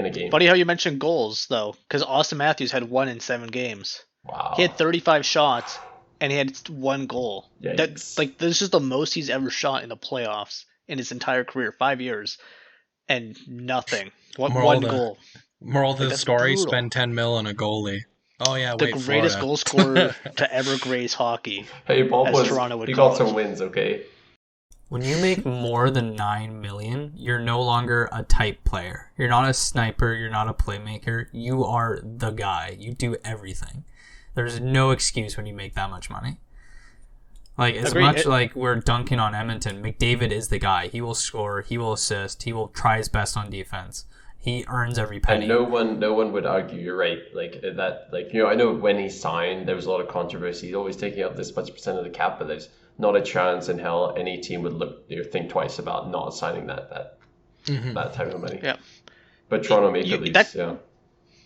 a game. Funny how you mentioned goals, though, because Austin Matthews had 1 in 7 games. Wow. He had 35 shots, and he had 1 goal. Yikes. This is the most he's ever shot in the playoffs in his entire career, 5 years. and nothing. Moral One goal. Moral of the That's story: brutal. spend 10 mil on a goalie. Oh yeah, The wait, greatest Florida. goal scorer to ever grace hockey, Hey, Bob as Toronto would he call got some it. wins, okay? When you make more than 9 million, you're no longer a type player. You're not a sniper, you're not a playmaker. You are the guy. You do everything. There's no excuse when you make that much money. Like, as much like we're dunking on Edmonton, McDavid is the guy. He will score, he will assist, he will try his best on defense. He earns every penny. And no one would argue you're right. Like that, like, you know, I know when he signed, there was a lot of controversy. He's always taking up this much percent of the cap, but there's not a chance in hell any team would think twice about not signing that type of money. Yeah. But Toronto Maple Leafs,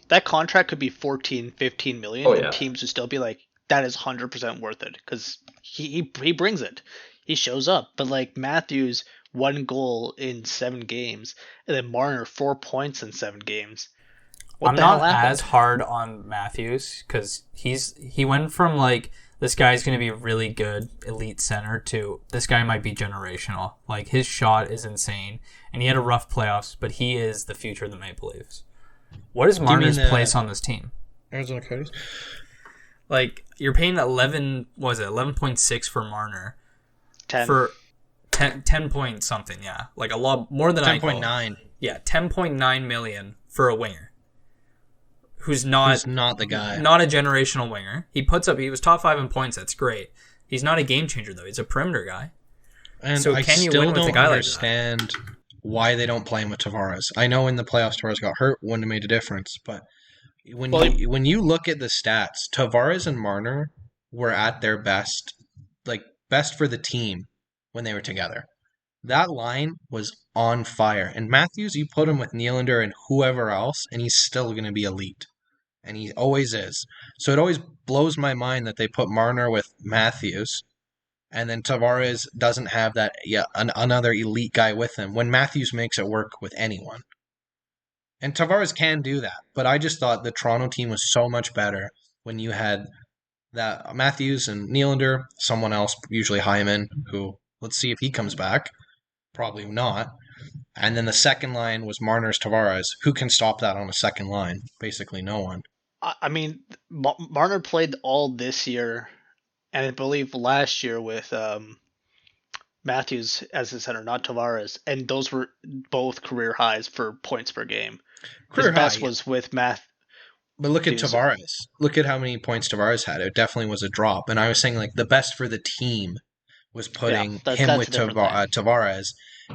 that contract could be 14, 15 million. Oh, yeah. And teams would still be like, that is 100% worth it because he brings it. He shows up. But like Matthews, 1 goal in 7 games, and then Marner 4 points in 7 games. I'm not as hard on Matthews because he went from like, this guy's going to be really good elite center to this guy might be generational. Like, his shot is insane, and he had a rough playoffs, but he is the future of the Maple Leafs. What is Marner's place on this team? Arizona Coyotes. Like, you're paying 11.6 for Marner. 10. For 10 point something, yeah. Like, a lot more than 10.9. Yeah, 10.9 million for a winger. Who's not the guy. Not a generational winger. He was top 5 in points. That's great. He's not a game changer though. He's a perimeter guy. And so I still don't understand why they don't play him with Tavares. I know in the playoffs Tavares got hurt, wouldn't have made a difference. But when you look at the stats, Tavares and Marner were at their best, like best for the team when they were together. That line was on fire. And Matthews, you put him with Nylander and whoever else, and he's still going to be elite. And he always is. So it always blows my mind that they put Marner with Matthews, and then Tavares doesn't have that another elite guy with him when Matthews makes it work with anyone. And Tavares can do that, but I just thought the Toronto team was so much better when you had that Matthews and Nylander, someone else, usually Hyman, who, let's see if he comes back. Probably not. And then the second line was Marner's Tavares. Who can stop that on a second line? Basically no one. I mean, Marner played all this year, and I believe last year with Matthews as the center, not Tavares, and those were both career highs for points per game. His best was with But look at Tavares. Look at how many points Tavares had. It definitely was a drop. And I was saying, like, the best for the team was putting him with Tavares.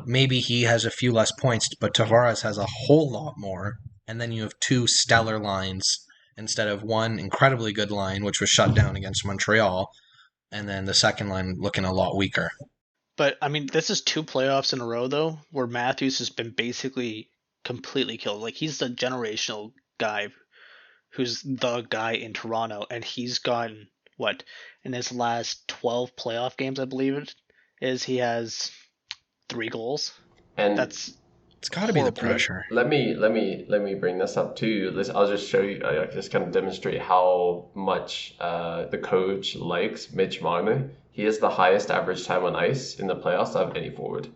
Maybe he has a few less points, but Tavares has a whole lot more. And then you have 2 stellar lines instead of one incredibly good line, which was shut down against Montreal, and then the second line looking a lot weaker. But, I mean, this is 2 playoffs in a row, though, where Matthews has been basically completely killed. Like, he's the generational guy who's the guy in Toronto, and he's gotten, in his last 12 playoff games, I believe it is, he has 3 goals. And it's got to be the pressure. Let me bring this up too. I'll just show you. I just kind of demonstrate how much the coach likes Mitch Marner. He has the highest average time on ice in the playoffs of any forward.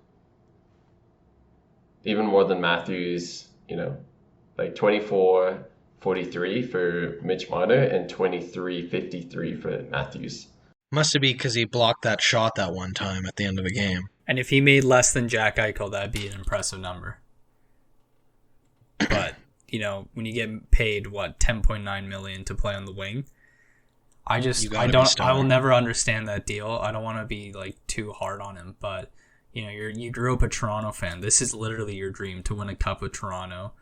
Even more than Matthews. You know, like 24-43 for Mitch Marner and 23-53 for Matthews. Must be because he blocked that shot that one time at the end of the game. And if he made less than Jack Eichel, that'd be an impressive number. But, you know, when you get paid, $10.9 million to play on the wing, I will never understand that deal. I don't want to be, like, too hard on him, but, you know, you grew up a Toronto fan. This is literally your dream, to win a cup with Toronto,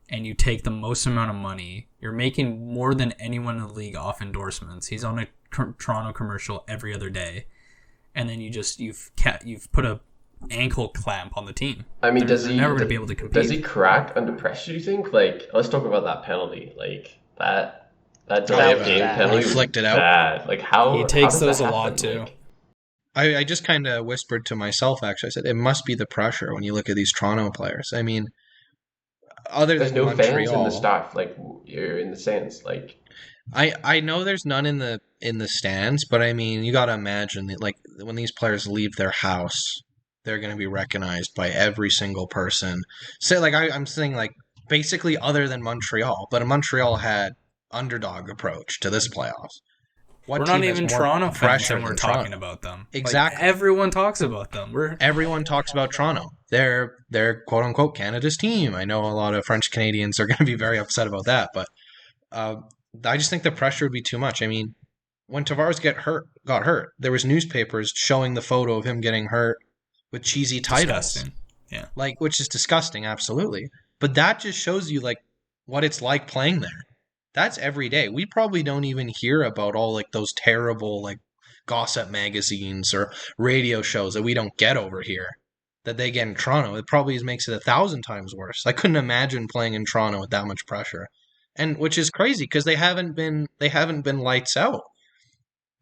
and you take the most amount of money. You're making more than anyone in the league off endorsements. He's on a Toronto commercial every other day. And then you've put a ankle clamp on the team. I mean, they're never going to be able to compete. Does he crack under pressure, do you think? Like, let's talk about that penalty. Like, that delay of game penalty. He flicked it out. Bad. Like, how he takes how those a lot too. I just kind of whispered to myself, actually. I said, it must be the pressure when you look at these Toronto players. I mean, there's no Montreal, fans in the staff. Like, you're in the stands. Like, I know there's none in the stands, but I mean, you got to imagine that, like, when these players leave their house, they're going to be recognized by every single person. Say, like, I'm saying, like, basically other than Montreal, but Montreal had underdog approach to this playoffs. We're not even Toronto fans and we're talking about them. Exactly. Like, everyone talks about them. Everyone talks about Toronto. They're quote unquote Canada's team. I know a lot of French Canadians are going to be very upset about that, but I just think the pressure would be too much. I mean, when Tavares got hurt, there was newspapers showing the photo of him getting hurt with cheesy titles. Disgusting. Yeah. Like, which is disgusting, absolutely. But that just shows you, like, what it's like playing there. That's every day. We probably don't even hear about all, like, those terrible, like, gossip magazines or radio shows that we don't get over here that they get in Toronto. It probably makes it 1,000 times worse. I couldn't imagine playing in Toronto with that much pressure. And which is crazy because they haven't been lights out.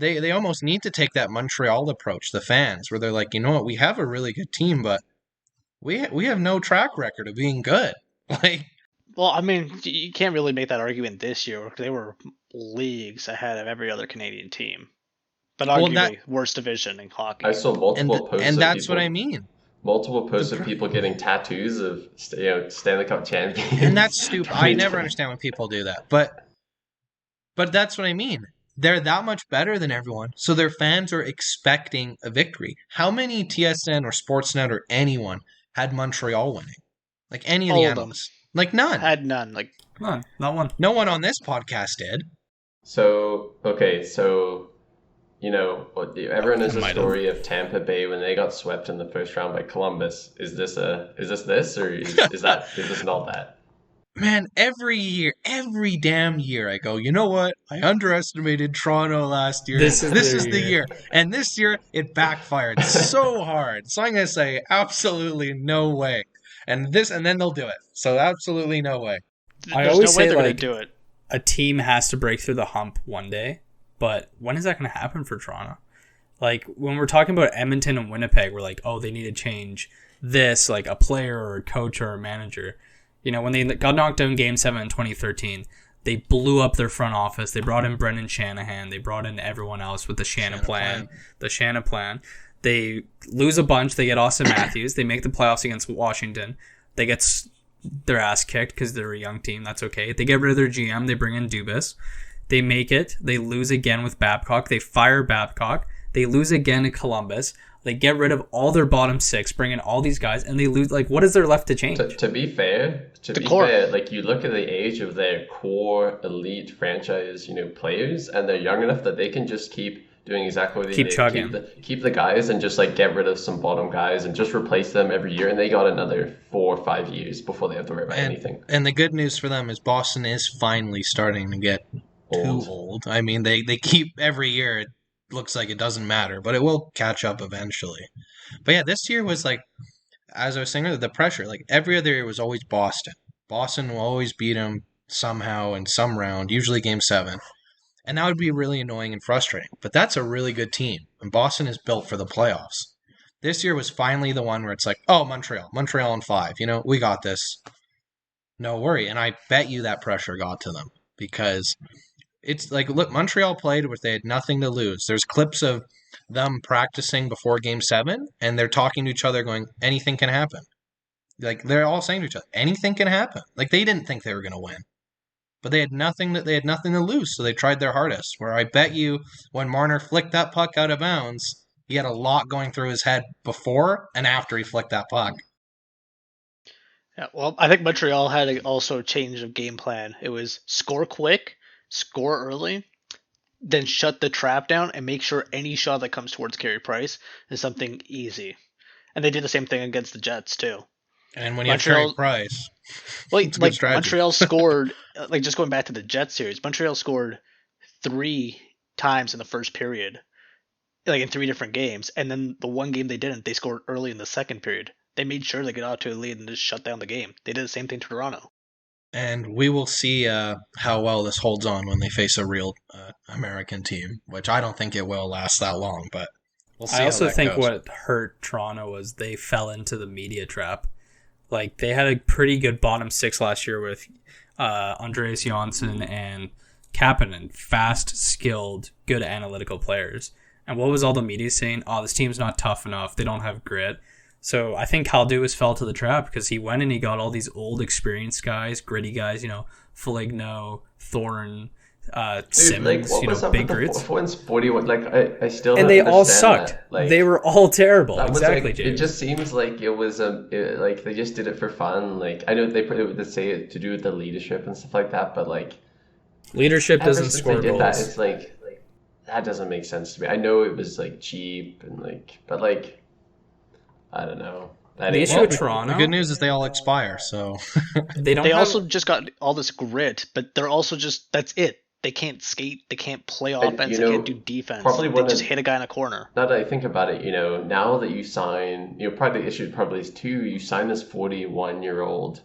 They almost need to take that Montreal approach, the fans, where they're like, you know what, we have a really good team, but we have no track record of being good. Like, well, I mean, you can't really make that argument this year because they were leagues ahead of every other Canadian team, but arguably worst division in hockey. I saw multiple posts, and that's what I mean. Multiple posts of people getting tattoos of Stanley Cup champions, and that's stupid. I never understand when people do that, but that's what I mean. They're that much better than everyone, so their fans are expecting a victory. How many TSN or Sportsnet or anyone had Montreal winning? Like any of the analysts? Like none. Had none. Like none. Not one. No one on this podcast did. So, okay, so, everyone knows the story of Tampa Bay when they got swept in the first round by Columbus. Is this or is this not that? Man, every damn year I go, you know what? I underestimated Toronto last year. This is the year. And this year, it backfired so hard. So I'm going to say, absolutely no way. And then they'll do it. So absolutely no way. I always say, like, do it. A team has to break through the hump one day. But when is that going to happen for Toronto? Like, when we're talking about Edmonton and Winnipeg, we're like, oh, they need to change this, like a player or a coach or a manager. When they got knocked out in Game 7 in 2013, they blew up their front office. They brought in Brendan Shanahan. They brought in everyone else with the Shannon plan. The Shannon plan. They lose a bunch. They get Austin Matthews. They make the playoffs against Washington. They get their ass kicked because they're a young team. That's okay. They get rid of their GM. They bring in Dubas. They make it. They lose again with Babcock. They fire Babcock. They lose again in Columbus. They get rid of all their bottom six, bring in all these guys, and they lose. Like, what is there left to change? To be fair, like, you look at the age of their core elite franchise, players, and they're young enough that they can just keep doing exactly what they did. Keep the guys and just, like, get rid of some bottom guys and just replace them every year. And they got another 4 or 5 years before they have to worry about anything. And the good news for them is Boston is finally starting to get too old. I mean, they keep every year. It looks like it doesn't matter, but it will catch up eventually. But yeah, this year was, like, as I was saying earlier, the pressure. Like, every other year was always Boston. Boston will always beat them somehow in some round, usually Game 7. And that would be really annoying and frustrating. But that's a really good team. And Boston is built for the playoffs. This year was finally the one where it's like, oh, Montreal in 5. We got this. No worry. And I bet you that pressure got to them. Because it's like, look, Montreal played where they had nothing to lose. There's clips of them practicing before Game 7, and they're talking to each other going, anything can happen. Like, they're all saying to each other, anything can happen. Like, they didn't think they were going to win. But they had nothing to lose, so they tried their hardest. Where I bet you when Marner flicked that puck out of bounds, he had a lot going through his head before and after he flicked that puck. Yeah, well, I think Montreal had also a change of game plan. It was score quick, score early, then shut the trap down and make sure any shot that comes towards Carey Price is something easy. And they did the same thing against the Jets, too. And when you have Carey Price, like Montreal scored, like, just going back to the Jets series, Montreal scored 3 times in the first period, like in 3 different games. And then the one game they didn't, they scored early in the second period. They made sure they got out to a lead and just shut down the game. They did the same thing to Toronto. And we will see how well this holds on when they face a real American team, which I don't think it will last that long, but we'll see. I also think what hurt Toronto was they fell into the media trap. Like, they had a pretty good bottom 6 last year with Andreas Johnsson and Kapanen, fast, skilled, good analytical players. And what was all the media saying? Oh, this team's not tough enough. They don't have grit. So I think Kyle Dubas fell to the trap because he went and he got all these old experienced guys, gritty guys, Foligno, Thorne, Simmons, big grits. Thorne's 41, like, I still don't understand. And they all sucked. Like, they were all terrible. Exactly, James. It just seems like it was, like, they just did it for fun. Like, I know they say it to do with the leadership and stuff like that, but, like... Leadership doesn't score goals. That, it's like, that doesn't make sense to me. I know it was, like, cheap and, like... But, like... I don't know. The issue with Toronto. The good news is they all expire, so they also just got all this grit, but they're also just that's it. They can't skate, they can't play offense, they can't do defense. They just hit a guy in a corner. Now that I think about it, now that you sign, probably the issue probably is too. You sign this 41-year-old,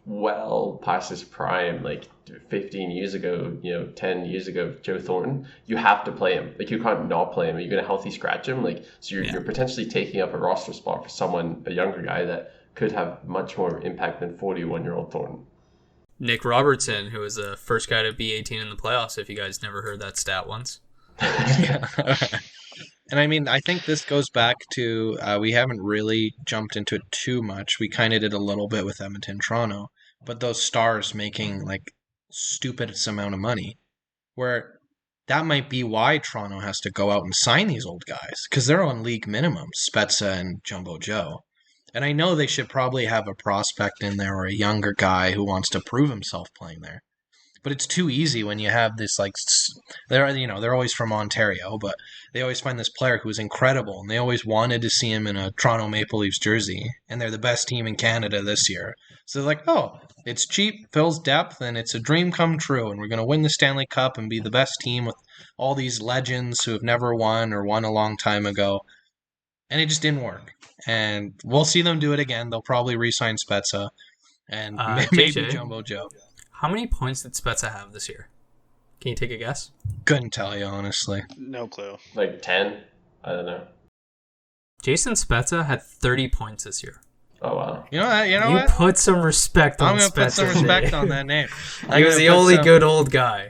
well past his prime, like 15 years ago, 10 years ago, Joe Thornton. You have to play him. Like, you can't not play him. You're gonna healthy scratch him. Like, so you're potentially taking up a roster spot for someone, a younger guy that could have much more impact than 41-year-old Thornton. Nick Robertson, who was the first guy to be 18 in the playoffs, if you guys never heard that stat once. And I mean, I think this goes back to, we haven't really jumped into it too much. We kind of did a little bit with Edmonton, Toronto, but those stars making like stupidest amount of money, where that might be why Toronto has to go out and sign these old guys, because they're on league minimum, Spezza and Jumbo Joe. And I know they should probably have a prospect in there or a younger guy who wants to prove himself playing there. But it's too easy when you have this, like, they're always from Ontario, but they always find this player who's incredible, and they always wanted to see him in a Toronto Maple Leafs jersey, and they're the best team in Canada this year. So they're like, oh, it's cheap, fills depth, and it's a dream come true, and we're going to win the Stanley Cup and be the best team with all these legends who have never won or won a long time ago. And it just didn't work. And we'll see them do it again. They'll probably re-sign Spezza and maybe Jumbo Joe. How many points did Spezza have this year? Can you take a guess? Couldn't tell you, honestly. No clue. Like 10? I don't know. Jason Spezza had 30 points this year. Oh, wow. You know what? You put some respect on Spezza. I'm going to put some respect on that name. He was the only good old guy.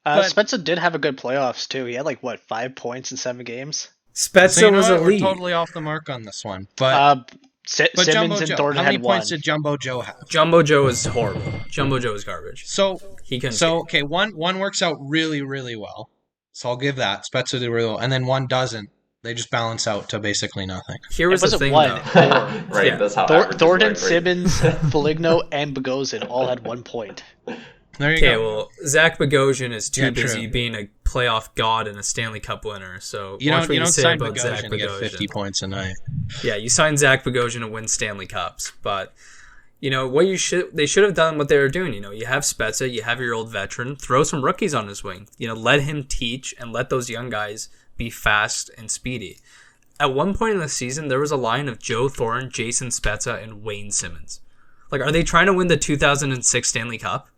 Spezza did have a good playoffs, too. He had, 5 points in 7 games? Spezza was elite. We're totally off the mark on this one. But Simmons Jumbo and Joe, Thornton how many had points one. did Jumbo Joe have? Jumbo Joe is horrible. Jumbo Joe is garbage. So he can. Okay, one works out really, really well. So I'll give that. Spezza did really well, and then one doesn't. They just balance out to basically nothing. Here was the thing, one. Right, yeah. That's how Thornton, Simmons, Foligno, and Bogosian all had 1 point. There you go. Okay, well, Zach Bogosian is too busy being a playoff god and a Stanley Cup winner. So you don't say sign about Zach Bogosian to Bogosian. get 50 points a night. Yeah, you sign Zach Bogosian to win Stanley Cups, but what they should have done what they were doing. You have Spezza, you have your old veteran, throw some rookies on his wing. Let him teach and let those young guys be fast and speedy. At one point in the season, there was a line of Joe Thornton, Jason Spezza, and Wayne Simmons. Are they trying to win the 2006 Stanley Cup?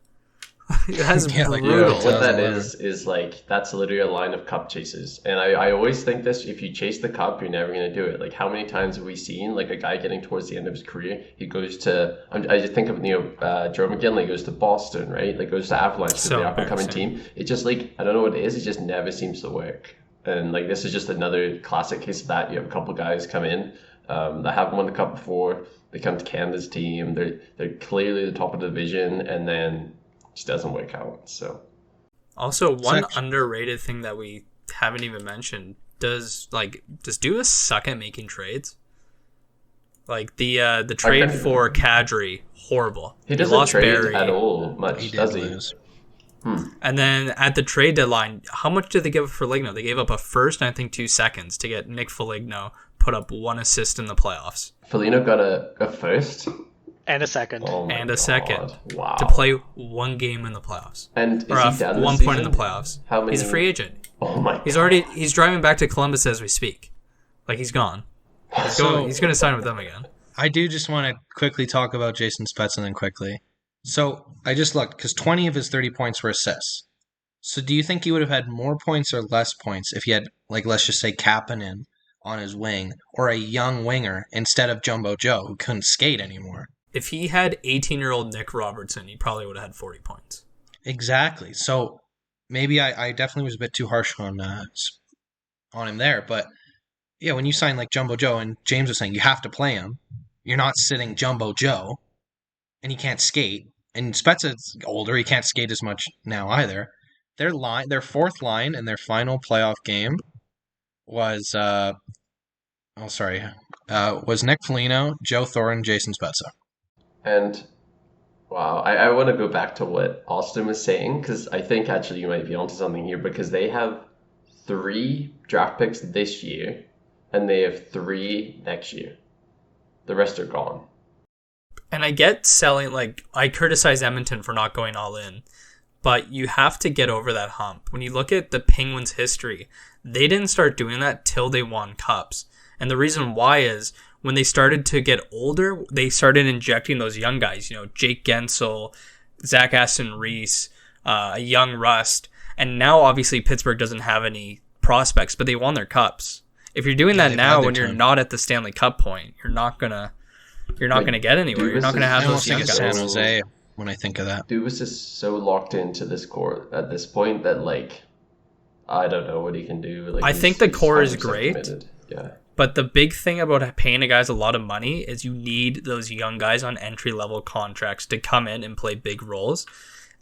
That's brutal. What that is that's literally a line of cup chases. And I always think this: if you chase the cup, you're never going to do it. Like, how many times have we seen a guy getting towards the end of his career? He goes to I just think of Joe McGinley goes to Boston, right? Goes to Avalanche, the up and coming team. It just I don't know what it is. It just never seems to work. And this is just another classic case of that. You have a couple guys come in that haven't won the cup before. They come to Canada's team. They're clearly the top of the division, and then just doesn't work out. So also one underrated thing that we haven't even mentioned, does Dubas suck at making trades? The trade for Kadri, horrible. He doesn't trade at all much, does he? And then at the trade deadline, how much did they give up for Foligno? They gave up a first and I think 2 seconds to get Nick Foligno put up 1 assist in the playoffs. Foligno got a first? And a second. Oh and a second. Wow. To play 1 game in the playoffs. And is he done 1 point in the playoffs. How many? He's a free agent. Oh my God. He's driving back to Columbus as we speak. He's gone. He's going to sign with them again. I do just want to quickly talk about Jason Spezza then quickly. So I just looked, because 20 of his 30 points were assists. So do you think he would have had more points or less points if he had, let's just say, Kapanen on his wing, or a young winger instead of Jumbo Joe, who couldn't skate anymore? If he had 18-year-old Nick Robertson, he probably would have had 40 points. Exactly. So maybe I definitely was a bit too harsh on him there, but when you sign like Jumbo Joe, and James was saying you have to play him, you're not sitting Jumbo Joe, and he can't skate. And Spezza's older; he can't skate as much now either. Their fourth line in their final playoff game was was Nick Foligno, Joe Thornton, Jason Spezza. And wow, I want to go back to what Austin was saying, because I think actually you might be onto something here, because they have 3 draft picks this year and they have 3 next year. The rest are gone. And I get selling, like, I criticize Edmonton for not going all in, but you have to get over that hump. When you look at the Penguins' history, they didn't start doing that till they won cups. And the reason why is when they started to get older, they started injecting those young guys, Jake Gensel, Zach Aston Reese, a young Rust. And now, obviously, Pittsburgh doesn't have any prospects, but they won their cups. If you're doing that now when you're not at the Stanley Cup point, you're not gonna get anywhere. You're not gonna have those young guys. San Jose when I think of that. Dubas is so locked into this core at this point that, like, I don't know what he can do. Like, I think the core is great. Committed. Yeah. But the big thing about paying the guys a lot of money is you need those young guys on entry-level contracts to come in and play big roles.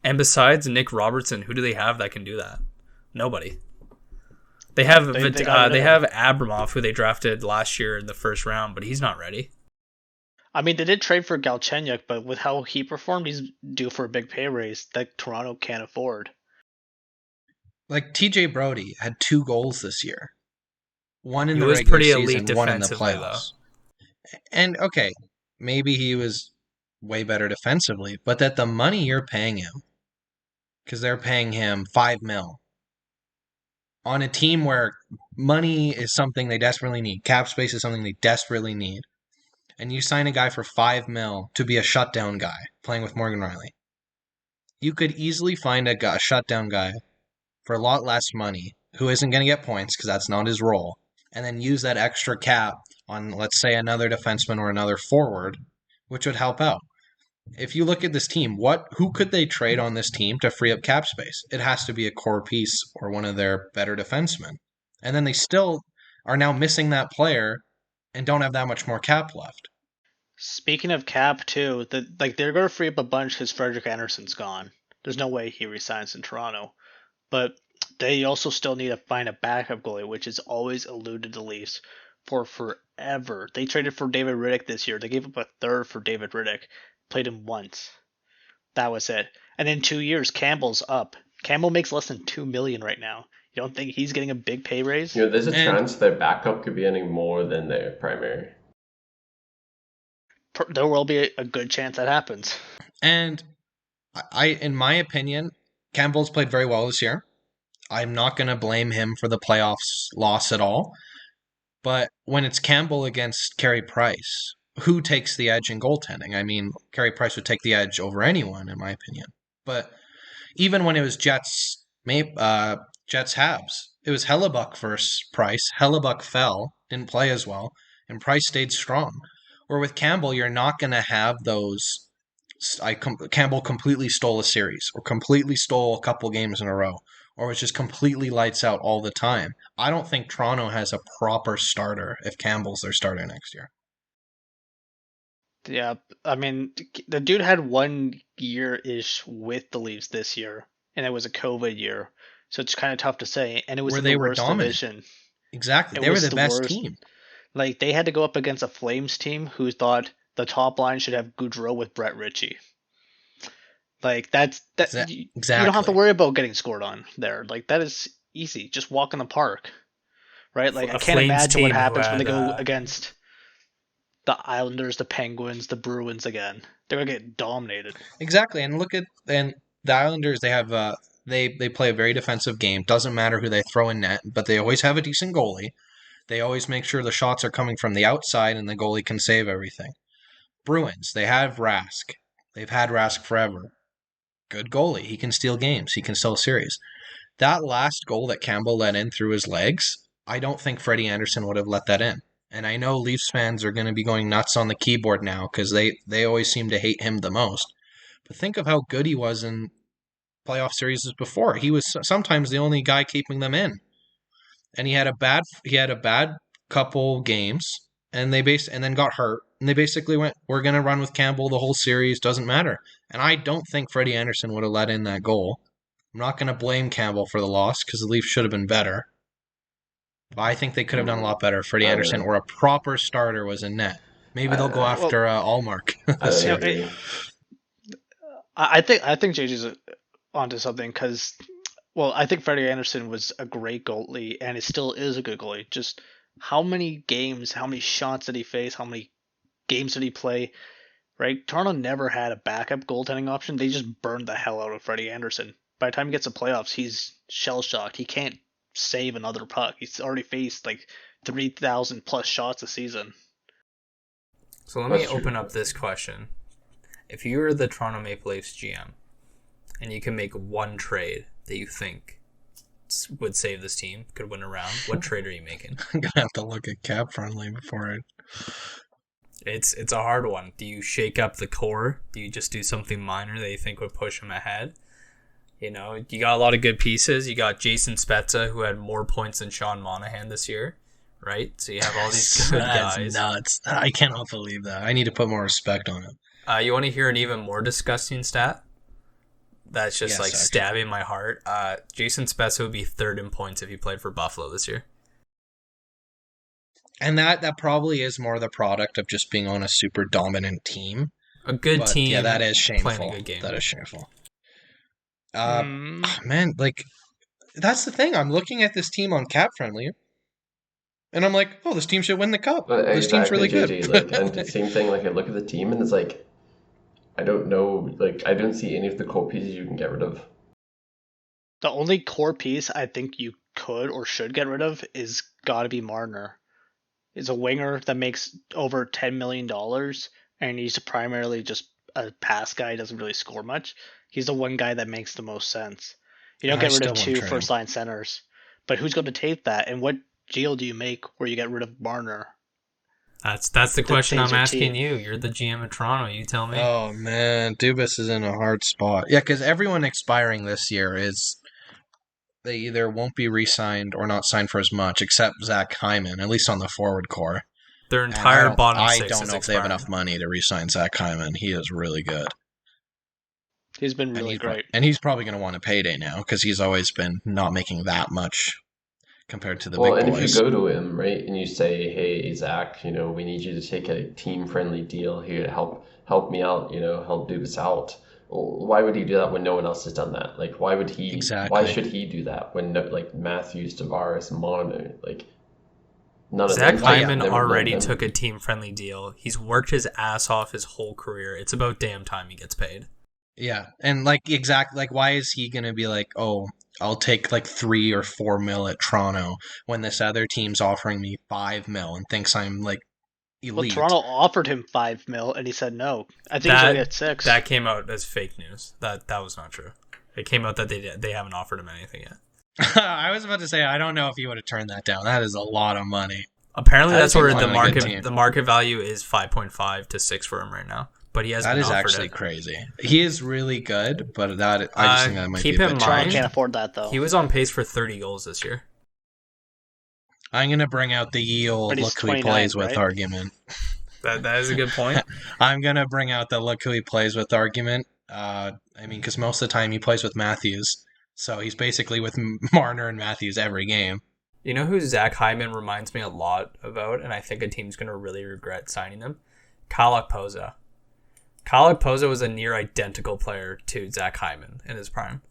And besides Nick Robertson, who do they have that can do that? Nobody. They have Abramov, who they drafted last year in the first round, but he's not ready. I mean, they did trade for Galchenyuk, but with how he performed, he's due for a big pay raise that Toronto can't afford. Like TJ Brody had 2 goals this year. One in the regular season, one in the playoffs. And okay, maybe he was way better defensively, but that the money you're paying him, because they're paying him $5 million on a team where money is something they desperately need, cap space is something they desperately need, and you sign a guy for $5 million to be a shutdown guy playing with Morgan Riley. You could easily find a shutdown guy for a lot less money who isn't going to get points because that's not his role, and then use that extra cap on, let's say, another defenseman or another forward, which would help out. If you look at this team, who could they trade on this team to free up cap space? It has to be a core piece or one of their better defensemen. And then they still are now missing that player and don't have that much more cap left. Speaking of cap, too, they're going to free up a bunch because Frederik Andersen's gone. There's no way he resigns in Toronto. But they also still need to find a backup goalie, which has always eluded the Leafs for forever. They traded for David Riddick this year. They gave up a third for David Riddick. Played him once. That was it. And in 2 years, Campbell's up. Campbell makes less than $2 million right now. You don't think he's getting a big pay raise? There's a chance their backup could be earning more than their primary. There will be a good chance that happens. And in my opinion, Campbell's played very well this year. I'm not going to blame him for the playoffs loss at all. But when it's Campbell against Carey Price, who takes the edge in goaltending? I mean, Carey Price would take the edge over anyone, in my opinion. But even when it was Jets Habs, it was Hellebuck versus Price. Hellebuck fell, didn't play as well, and Price stayed strong. Or with Campbell, you're not going to have those. Campbell completely stole a series, or completely stole a couple games in a row, or was just completely lights out all the time. I don't think Toronto has a proper starter if Campbell's their starter next year. Yeah, I mean, the dude had 1 year-ish with the Leafs this year, and it was a COVID year, so it's kind of tough to say. And it was the worst division. Exactly, they were the best team. Like, they had to go up against a Flames team who thought the top line should have Goudreau with Brett Ritchie. Like, exactly. You don't have to worry about getting scored on there. Like, that is easy. Just walk in the park, right? Like, I can't imagine what happens when they go against the Islanders, the Penguins, the Bruins again. They're gonna get dominated. Exactly, and the Islanders. They have they play a very defensive game. Doesn't matter who they throw in net, but they always have a decent goalie. They always make sure the shots are coming from the outside, and the goalie can save everything. Bruins. They have Rask. They've had Rask forever. Good goalie. He can steal games. He can sell series. That last goal that Campbell let in through his legs, I don't think Freddie Andersen would have let that in. And I know Leafs fans are going to be going nuts on the keyboard now because they always seem to hate him the most. But think of how good he was in playoff series before. He was sometimes the only guy keeping them in. And he had a bad couple games, and then got hurt, and they basically went, "We're gonna run with Campbell the whole series. Doesn't matter." And I don't think Freddie Anderson would have let in that goal. I'm not gonna blame Campbell for the loss because the Leafs should have been better. But I think they could have done a lot better if Freddie Anderson or a proper starter was in net. Maybe they'll go after Allmark. I think JJ's onto something because, well, I think Freddie Anderson was a great goalie and it still is a good goalie. Just how many games, how many shots did he face, how many games did he play? Right? Toronto never had a backup goaltending option. They just burned the hell out of Freddie Anderson. By the time he gets to playoffs, he's shell shocked. He can't save another puck. He's already faced like 3,000 plus shots a season. So let me open up this question. If you were the Toronto Maple Leafs GM and you can make one trade that you think would save this team, could win a round, what trade are you making? I'm going to have to look at cap friendly before I... It's a hard one. Do you shake up the core? Do you just do something minor that you think would push them ahead? You know, you got a lot of good pieces. You got Jason Spezza, who had more points than Sean Monahan this year, right? So you have all these good guys. Nuts. I cannot believe that. I need to put more respect on him. You want to hear an even more disgusting stat? That's just stabbing my heart. Jason Spezza would be third in points if he played for Buffalo this year. And that probably is more the product of just being on a super dominant team. A good team. Yeah, that is shameful. Playing a good game. That is shameful. Man, like, that's the thing. I'm looking at this team on cap friendly, and I'm like, oh, this team should win the cup. This team's really good. And the same thing, like, I look at the team and it's like, I don't know, like, I don't see any of the core pieces you can get rid of. The only core piece I think you could or should get rid of is gotta be Marner. He's a winger that makes over $10 million, and he's primarily just a pass guy. He doesn't really score much. He's the one guy that makes the most sense. You don't get rid of two first-line centers. But who's going to take that? And what deal do you make where you get rid of Marner? That's the question I'm asking you. You're the GM of Toronto. You tell me. Oh, man. Dubas is in a hard spot. Yeah, because everyone expiring this year is... They either won't be re-signed or not signed for as much, except Zach Hyman, at least on the forward core. Their entire bottom six I don't know if they have enough money to re-sign Zach Hyman. He is really good. He's been really great. And he's probably going to want a payday now because he's always been not making that much compared to the big boys. And if you go to him, right, and you say, hey, Zach, you know, we need you to take a team-friendly deal here to help me out, you know, help Dubas out. Well, why would he do that when no one else has done that? Like, why would he? Exactly. Why should he do that when, like, Matthews, Tavares, Marner, like, none of Zach them? Hyman already took a team-friendly deal. He's worked his ass off his whole career. It's about damn time he gets paid. Yeah, and why is he gonna be like, oh, I'll take like 3 or 4 mil at Toronto when this other team's offering me 5 mil and thinks I'm like elite? Well, Toronto offered him 5 mil and he said no. I think he's only at 6. That came out as fake news. That was not true. It came out that they haven't offered him anything yet. I was about to say I don't know if he would have turned that down. That is a lot of money. Apparently, that's where the market value is 5.5 to 6 for him right now. But he hasn't. That is actually crazy. He is really good, but I just think that might be a bit. Keep in mind, can't afford that though. He was on pace for 30 goals this year. I'm gonna bring out the ye old look who he plays with argument. That is a good point. I'm gonna bring out the look who he plays with argument. I mean, because most of the time he plays with Matthews, so he's basically with Marner and Matthews every game. You know who Zach Hyman reminds me a lot about, and I think a team's gonna really regret signing him? Kyle Okposo. Kyle Okposo was a near identical player to Zach Hyman in his prime.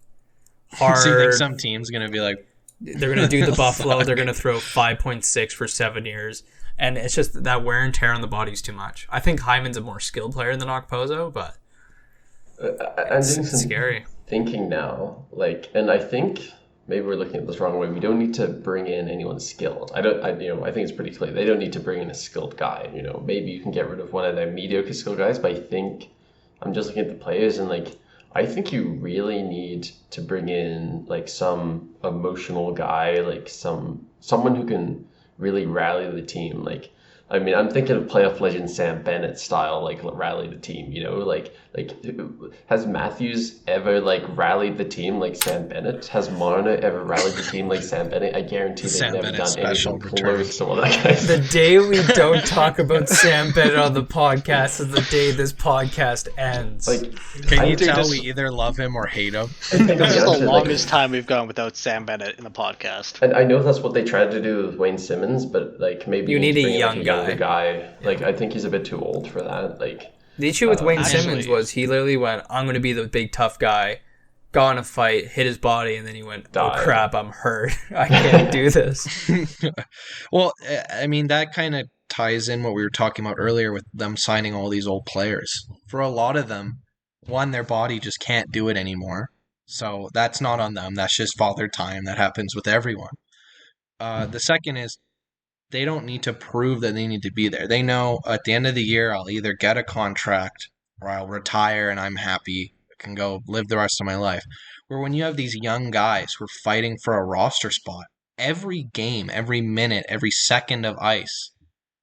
Hard. So you think some team's going to be like... They're going to do the Buffalo. They're going to throw 5.6 for 7 years. And it's just that wear and tear on the body's too much. I think Hyman's a more skilled player than Okposo, but it's scary. Thinking now, like, and I think maybe we're looking at this the wrong way. We don't need to bring in anyone skilled. I think it's pretty clear. They don't need to bring in a skilled guy. You know, maybe you can get rid of one of the mediocre skilled guys, but I think I'm just looking at the players and like, I think you really need to bring in like some emotional guy, like someone who can really rally the team. Like I mean, I'm thinking of playoff legend Sam Bennett style, like rally the team. Like has Matthews ever like rallied the team like Sam Bennett? Has Marner ever rallied the team like Sam Bennett? I guarantee they've Sam never Bennett's done anything close to what that guy's. The day we don't talk about Sam Bennett on the podcast is the day this podcast ends. Like, can you tell we either love him or hate him? This is the longest time we've gone without Sam Bennett in the podcast. And I know that's what they tried to do with Wayne Simmons, but like maybe you need a young guy. Like I think he's a bit too old for that. Like the issue with Wayne Simmons was he literally went, "I'm going to be the big tough guy." Got in a fight, hit his body, and then he went, "Oh crap, I'm hurt. I can't do this." Well, I mean that kind of ties in what we were talking about earlier with them signing all these old players. For a lot of them, one, their body just can't do it anymore. So that's not on them. That's just father time. That happens with everyone. The second is they don't need to prove that they need to be there. They know at the end of the year, I'll either get a contract or I'll retire and I'm happy. I can go live the rest of my life. Where when you have these young guys who are fighting for a roster spot, every game, every minute, every second of ice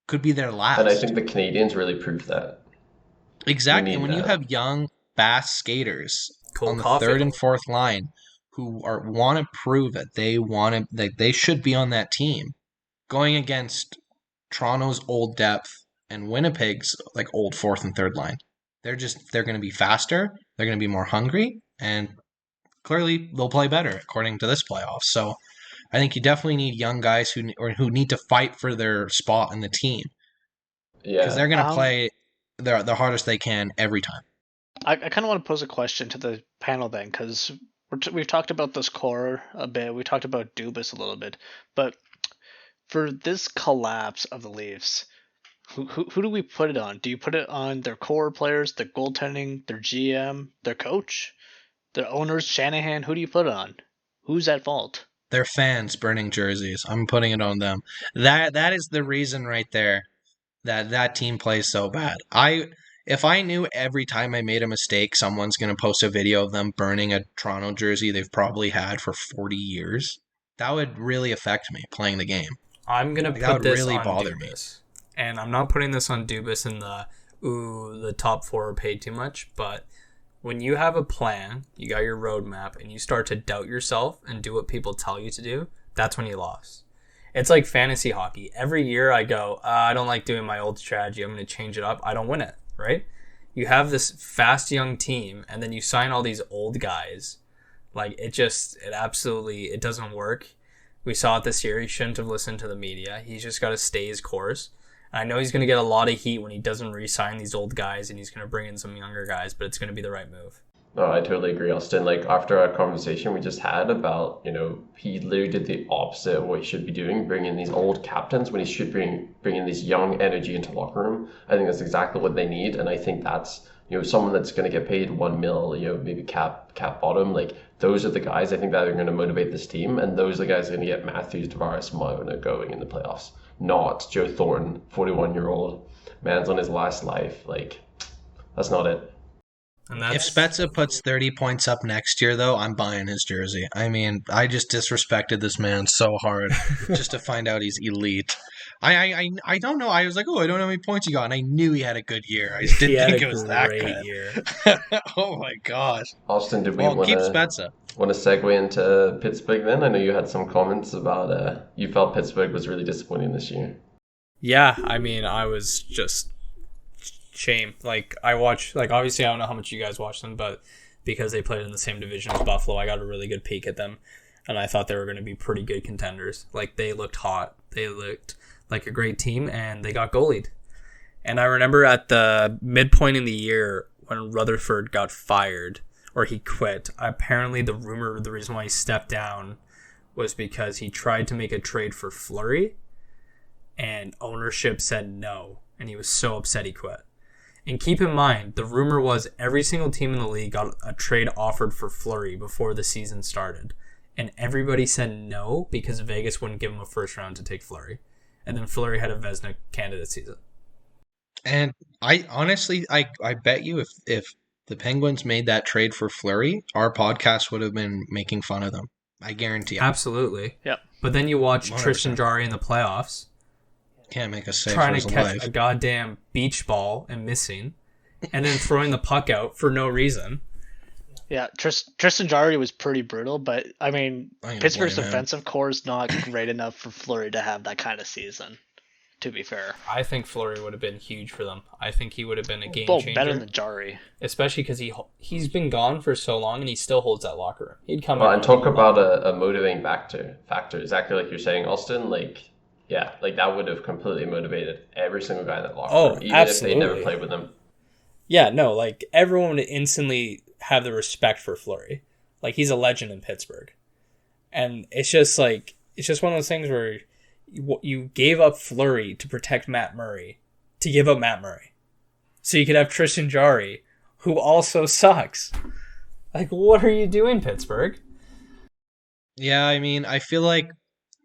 could be their last. And I think the Canadians really proved that. Exactly. And when you have young, fast skaters on the third and fourth line who want to prove that they should be on that team, going against Toronto's old depth and Winnipeg's like old fourth and third line, they're going to be faster, they're going to be more hungry, and clearly they'll play better according to this playoff. So I think you definitely need young guys who need to fight for their spot in the team. Yeah, because they're going to play the hardest they can every time. I kind of want to pose a question to the panel then, because we've talked about this core a bit, we talked about Dubas a little bit, but for this collapse of the Leafs, who do we put it on? Do you put it on their core players, their goaltending, their GM, their coach, their owners, Shanahan? Who do you put it on? Who's at fault? Their fans burning jerseys. I'm putting it on them. That is the reason right there that team plays so bad. If I knew every time I made a mistake, someone's going to post a video of them burning a Toronto jersey they've probably had for 40 years, that would really affect me playing the game. I'm going to put this really on bother Dubas. Me. And I'm not putting this on Dubas in the top four are paid too much, but when you have a plan, you got your roadmap, and you start to doubt yourself and do what people tell you to do, that's when you lost. It's like fantasy hockey. Every year I go, I don't like doing my old strategy. I'm going to change it up. I don't win it, right? You have this fast young team, and then you sign all these old guys. Like, it doesn't work. We saw it this year. He shouldn't have listened to the media. He's just got to stay his course. And I know he's going to get a lot of heat when he doesn't re-sign these old guys, and he's going to bring in some younger guys, but it's going to be the right move. No, I totally agree, Austin. Like, after our conversation we just had about, he literally did the opposite of what he should be doing, bringing these old captains when he should bring in this young energy into the locker room. I think that's exactly what they need, and I think that's, someone that's going to get paid $1 million, maybe cap bottom. Like, those are the guys I think that are going to motivate this team, and those are the guys that are going to get Matthews, Tavares, Marner going in the playoffs. Not Joe Thornton, 41-year-old man's on his last life. Like, that's not it. If Spezza puts 30 points up next year, though, I'm buying his jersey. I mean, I just disrespected this man so hard just to find out he's elite. I don't know. I was like, I don't know how many points he got, and I knew he had a good year. I just didn't think it was that good. Year. Oh my gosh. Austin, did we keep Spezza. Want to segue into Pittsburgh then? I know you had some comments about you felt Pittsburgh was really disappointing this year. Yeah, I mean, I was just shame. Like, I watch, like, obviously I don't know how much you guys watch them, but because they played in the same division as Buffalo, I got a really good peek at them, and I thought they were going to be pretty good contenders. Like, they looked hot. They looked like a great team, and they got goalied. And I remember at the midpoint in the year when Rutherford got fired, or he quit, apparently the reason why he stepped down was because he tried to make a trade for Fleury, and ownership said no, and he was so upset he quit. And keep in mind, the rumor was every single team in the league got a trade offered for Fleury before the season started. And everybody said no because Vegas wouldn't give him a first round to take Fleury. And then Fleury had a Vezina candidate season. And I honestly, I bet you if the Penguins made that trade for Fleury, our podcast would have been making fun of them. I guarantee it. Absolutely. Yep. But then you watch 100%. Tristan Jarry in the playoffs, Can't make a save trying for his to catch life. a goddamn beach ball and missing, and then throwing the puck out for no reason. Yeah, Tristan Jarry was pretty brutal, but I mean, Pittsburgh's defensive core is not great enough for Fleury to have that kind of season. To be fair, I think Fleury would have been huge for them. I think he would have been a game changer. Better than Jarry, especially because he's been gone for so long and he still holds that locker room. He'd come and talk about a motivating factor. Exactly like you're saying, Austin. Like, yeah, like that would have completely motivated every single guy in that locker room, even absolutely. if they never played with him. Yeah, no, like everyone would instantly have the respect for Fleury. Like, he's a legend in Pittsburgh. And it's just one of those things where you gave up Fleury to protect Matt Murray, to give up Matt Murray. So you could have Tristan Jarry, who also sucks. Like, what are you doing, Pittsburgh? Yeah, I mean, I feel like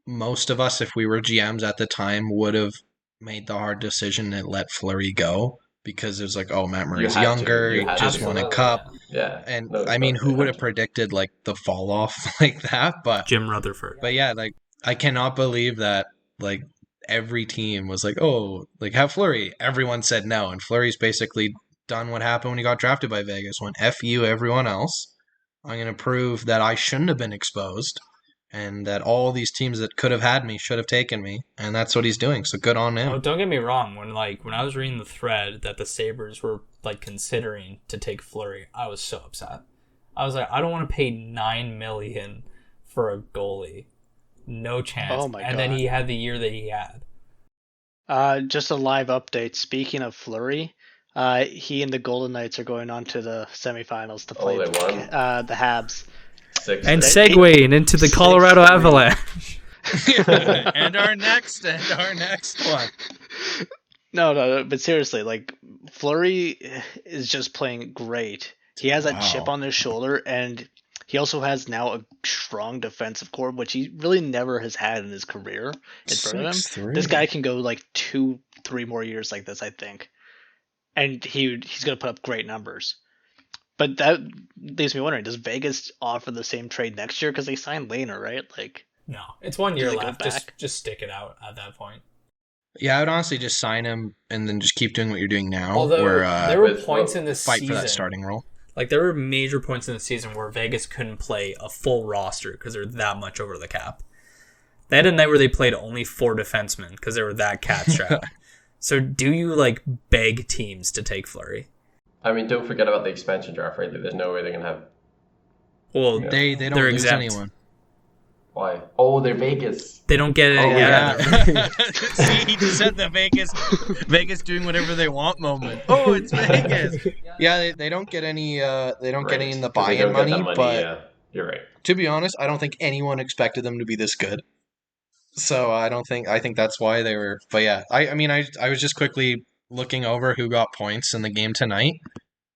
most of us, if we were GMs at the time, would have made the hard decision and let Fleury go. Because it was like, oh, Matt Murray's younger, he just won a cup. Yeah. And I mean, who would have predicted like the fall off like that? But Jim Rutherford. But yeah, like I cannot believe that like every team was like, oh, like have Fleury. Everyone said no, and Fleury's basically done what happened when he got drafted by Vegas. Went F you everyone else. I'm gonna prove that I shouldn't have been exposed. And that all these teams that could have had me should have taken me, and that's what he's doing. So good on him. Oh, don't get me wrong. When I was reading the thread that the Sabres were like considering to take Fleury, I was so upset. I was like, I don't want to pay $9 million for a goalie, no chance. Oh my God. And then he had the year that he had. Just a live update. Speaking of Fleury, he and the Golden Knights are going on to the semifinals to play the Habs. And segueing into the Colorado Avalanche. and our next one. No, but seriously, like Fleury is just playing great. He has that chip on his shoulder, and he also has now a strong defensive core, which he really never has had in his career. In front of him, this guy can go like 2-3 more years like this, I think, and he's gonna put up great numbers. But that leaves me wondering, does Vegas offer the same trade next year? Because they signed Lehner, right? Like, no, it's 1 year left. Just stick it out at that point. Yeah, I would honestly just sign him and then just keep doing what you're doing now. Although there were points in this fight season for that starting role. Like there were major points in the season where Vegas couldn't play a full roster because they're that much over the cap. They had a night where they played only 4 defensemen because they were that cap strapped. So do you like beg teams to take Fleury? I mean, don't forget about the expansion draft, right? There's no way they're going to have... Well, they don't lose anyone. Why? Oh, they're Vegas. They don't get it. Oh, yeah. See, he just said the Vegas doing whatever they want moment. Oh, it's Vegas. Yeah, they don't get any any in the buy-in money, but you're right. To be honest, I don't think anyone expected them to be this good. So I think that's why they were. But yeah, I mean, I was just quickly looking over who got points in the game tonight,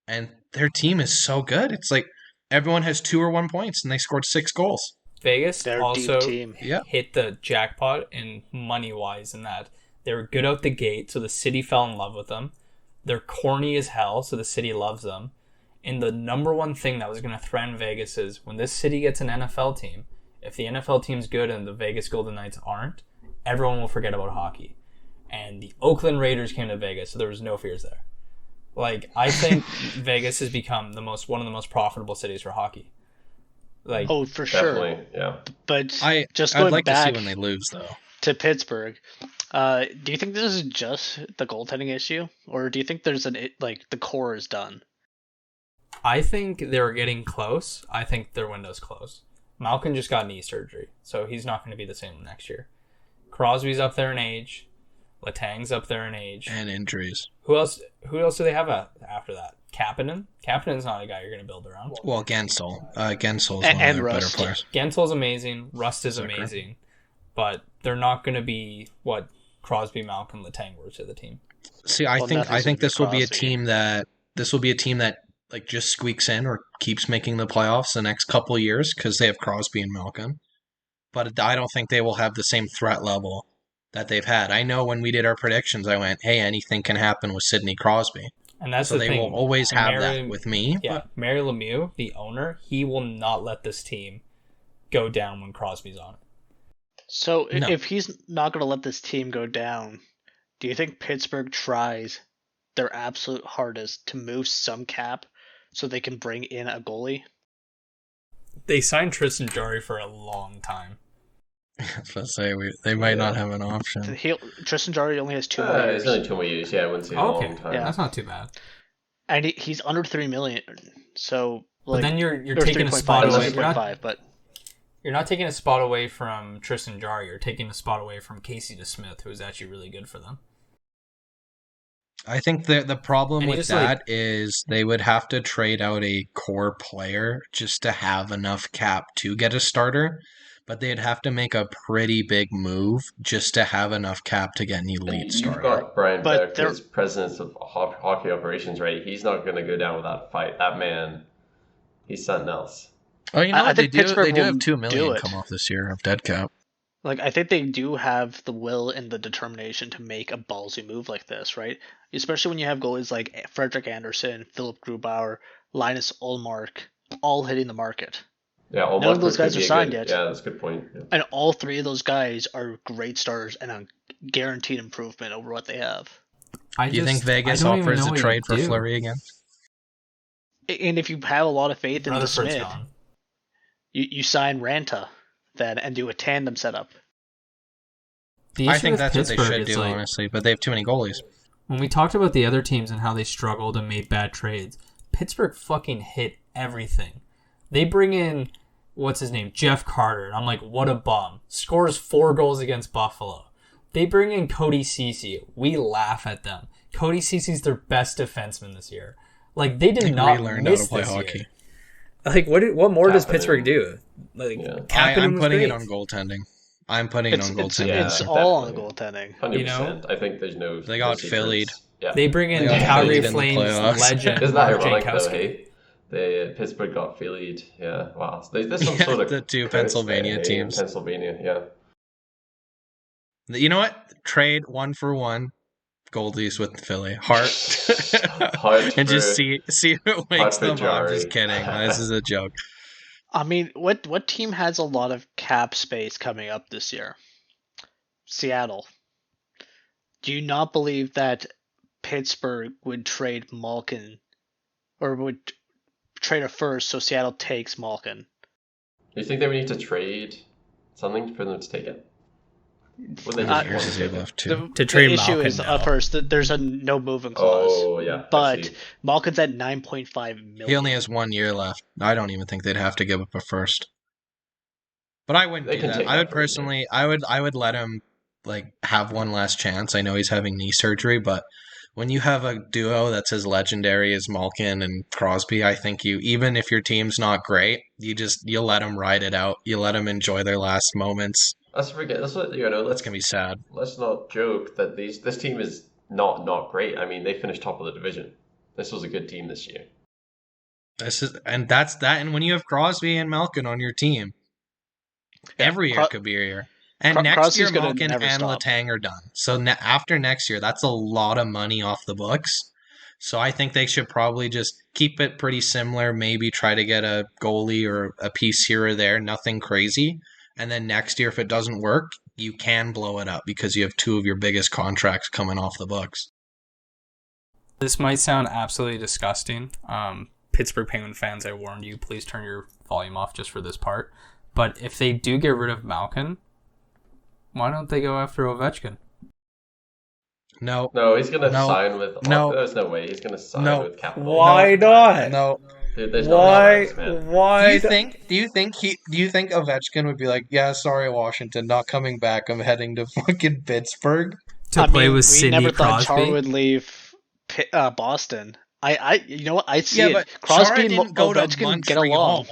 and their team is so good. It's like everyone has 2 or 1 points, and they scored 6 goals. Vegas also hit the jackpot in money-wise in that they were good out the gate, so the city fell in love with them. They're corny as hell, so the city loves them. And the number one thing that was going to threaten Vegas is when this city gets an NFL team, if the NFL team's good and the Vegas Golden Knights aren't, everyone will forget about hockey. And the Oakland Raiders came to Vegas, so there was no fears there. Like, I think Vegas has become one of the most profitable cities for hockey. Like, oh, for sure. Yeah. But I'd like to see when they lose, though. To Pittsburgh, do you think this is just the goaltending issue, or do you think there's the core is done? I think they're getting close. I think their window's closed. Malkin just got knee surgery, so he's not going to be the same next year. Crosby's up there in age. Letang's up there in age. And injuries. Who else do they have after that? Kapanen? Kapanen's not a guy you're going to build around. Well, Gensel. Gensel's one of their better players. Gensel's amazing. Rust is amazing. But they're not going to be what Crosby, Malkin, Letang were to the team. See, I think this will be a team that like just squeaks in or keeps making the playoffs the next couple of years because they have Crosby and Malkin. But I don't think they will have the same threat level that they've had. I know when we did our predictions, I went, hey, anything can happen with Sidney Crosby. And that's so the they thing. will always have that with me. Yeah, Mary Lemieux, the owner, he will not let this team go down when Crosby's on it. So if he's not going to let this team go down, do you think Pittsburgh tries their absolute hardest to move some cap so they can bring in a goalie? They signed Tristan Jarry for a long time. Let's say they might not have an option. Tristan Jarry only has 2 more years. It's only 2 more years. Yeah, I wouldn't say a long time. Yeah, that's not too bad. And he's under $3 million, so but then you're taking a spot away. You're not taking a spot away from Tristan Jarry. You're taking a spot away from Casey DeSmith, who is actually really good for them. I think the problem with that is they would have to trade out a core player just to have enough cap to get a starter, but they'd have to make a pretty big move just to have enough cap to get an elite starter. You've got Brian Beck as president of hockey operations, right? He's not going to go down without a fight. That man, he's something else. Oh, you know what? They do have $2 million come off this year of dead cap. Like, I think they do have the will and the determination to make a ballsy move like this, right? Especially when you have goalies like Frederik Andersen, Philip Grubauer, Linus Ullmark, all hitting the market. Yeah, none of those guys are signed yet. Yeah, that's a good point. Yeah. And all 3 of those guys are great starters and a guaranteed improvement over what they have. Do you think Vegas offers a trade for Fleury again? And if you have a lot of faith in DeSmith, you sign Ranta then and do a tandem setup. I think that's what they should do, honestly, but they have too many goalies. When we talked about the other teams and how they struggled and made bad trades, Pittsburgh fucking hit everything. They bring in, what's his name, Jeff Carter, and I'm like, what a bum. Scores 4 goals against Buffalo. They bring in Cody Ceci. We laugh at them. Cody Ceci's their best defenseman this year. Like, they did not miss how to play hockey. Year. Like, what more does Pittsburgh do? Like, I'm putting it on goaltending. It's all on goaltending. 100%. You know? I think there's no... They got Phillied. Yeah. They bring in Calgary Flames legend. Isn't that ironic, though, hey? Pittsburgh got Phillied. Yeah, wow. So there's some sort of... The 2 Pennsylvania teams. Pennsylvania, yeah. You know what? Trade 1-for-1 goalies with Philly. Hart and just see who wakes them up. I'm just kidding. This is a joke. I mean, what team has a lot of cap space coming up this year? Seattle. Do you not believe that Pittsburgh would trade Malkin, or would trade a first so Seattle takes Malkin? Do you think they would need to trade something for them to take it? To trade the issue is first that there's a no moving clause. Oh yeah, but Malkin's at $9.5 million. He only has 1 year left. I don't even think they'd have to give up a first. But I wouldn't do that. I would personally, I would let him have one last chance. I know he's having knee surgery, but when you have a duo that's as legendary as Malkin and Crosby, I think even if your team's not great, you'll let them ride it out. You let them enjoy their last moments. Let's forget. That's what That's gonna be sad. Let's not joke that this team is not great. I mean, they finished top of the division. This was a good team this year. That's that. And when you have Crosby and Malkin on your team, every year could be your year. And next year, Malkin and Letang are done. So after next year, that's a lot of money off the books. So I think they should probably just keep it pretty similar. Maybe try to get a goalie or a piece here or there. Nothing crazy. And then next year, if it doesn't work, you can blow it up because you have 2 of your biggest contracts coming off the books. This might sound absolutely disgusting. Pittsburgh Penguin fans, I warned you, please turn your volume off just for this part. But if they do get rid of Malkin, why don't they go after Ovechkin? No, he's going to sign with... No. There's no way he's going to sign with Capital. Why not? No. Dude, there's why? Why? Do you think Ovechkin would be like, yeah, sorry, Washington, not coming back. I'm heading to fucking Pittsburgh to play with Sidney Crosby. We never thought Chara would leave Boston. You know what? I see it. But Crosby and Ovechkin get along.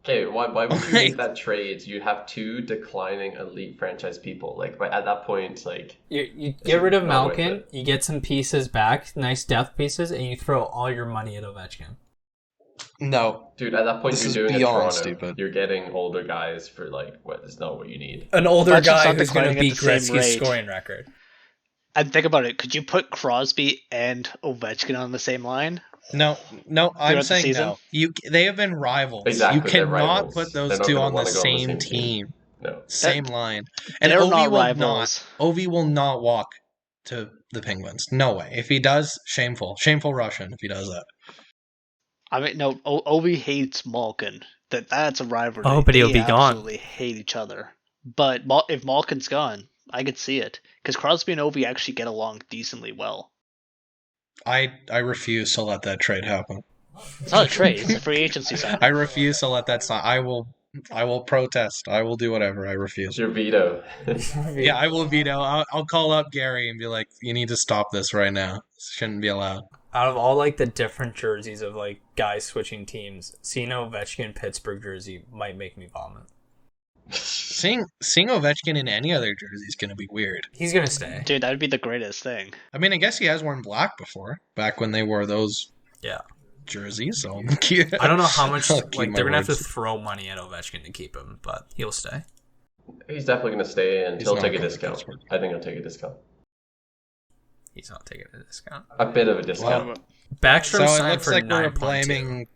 Okay, why would you make that trade? You have 2 declining elite franchise people. But at that point, you get rid of Malkin, you get some pieces back, nice depth pieces, and you throw all your money at Ovechkin. No, dude. At that point, this you're doing beyond Toronto. Stupid. You're getting older guys for what is not what you need. An older guy who's going to beat Gretzky's scoring record. And think about it. Could you put Crosby and Ovechkin on the same line? No. I'm saying no. They have been rivals. Exactly, you cannot put those 2 on the same team. No, same line. And Ovi Ovi will not walk to the Penguins. No way. If he does, shameful Russian if he does that. I mean, no, Ovi hates Malkin. That's a rivalry. Oh, but he'll be gone. They absolutely hate each other. But if Malkin's gone, I could see it. Because Crosby and Ovi actually get along decently well. I refuse to let that trade happen. It's not a trade, it's a free agency sign. I refuse to let that sign. I will protest. I will do whatever. I refuse. It's your veto. Yeah, I will veto. I'll call up Gary and be like, you need to stop this right now. This shouldn't be allowed. Out of all like the different jerseys of like guys switching teams, seeing Ovechkin Pittsburgh jersey might make me vomit. Seeing Ovechkin in any other jersey is going to be weird. He's going to stay. Dude, that would be the greatest thing. I mean, I guess he has worn black before, back when they wore those jerseys. So I don't know how much like they're going to have to throw money at Ovechkin to keep him, but he'll stay. He's definitely going to stay, and he'll take a discount. I think he'll take a discount. He's not taking a discount. A bit of a discount. Well, Backstrom so signed for 9.2.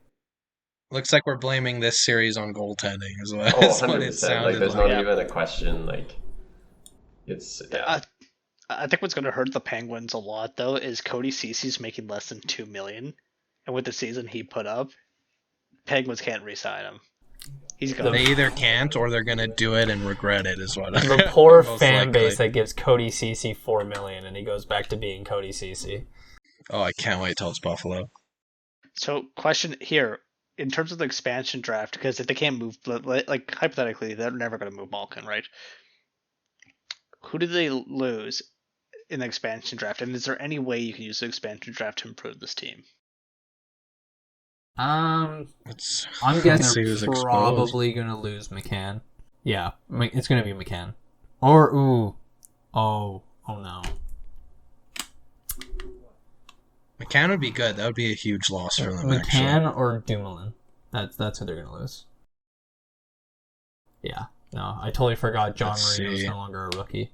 Looks like we're blaming this series on goaltending as well. Oh, 100%. Like, there's not even a question. Like, it's I think what's going to hurt the Penguins a lot though is Cody Ceci's making less than $2 million, and with the season he put up, Penguins can't re-sign him. He's gone. They either can't or they're going to do it and regret it. Is what the poor fan base that gives Cody Ceci $4 million and he goes back to being Cody Ceci. Oh, I can't wait till it's Buffalo. So, question here. In terms of the expansion draft, because if they can't move, like hypothetically, they're never going to move Malkin, right? Who do they lose in the expansion draft? And is there any way you can use the expansion draft to improve this team? I'm guessing they're probably going to lose McCann. Yeah, it's going to be McCann. Or, oh no. McCann would be good. That would be a huge loss for them. McCann or Dumoulin. That's who they're going to lose. Yeah. No, I totally forgot John Marino's no longer a rookie.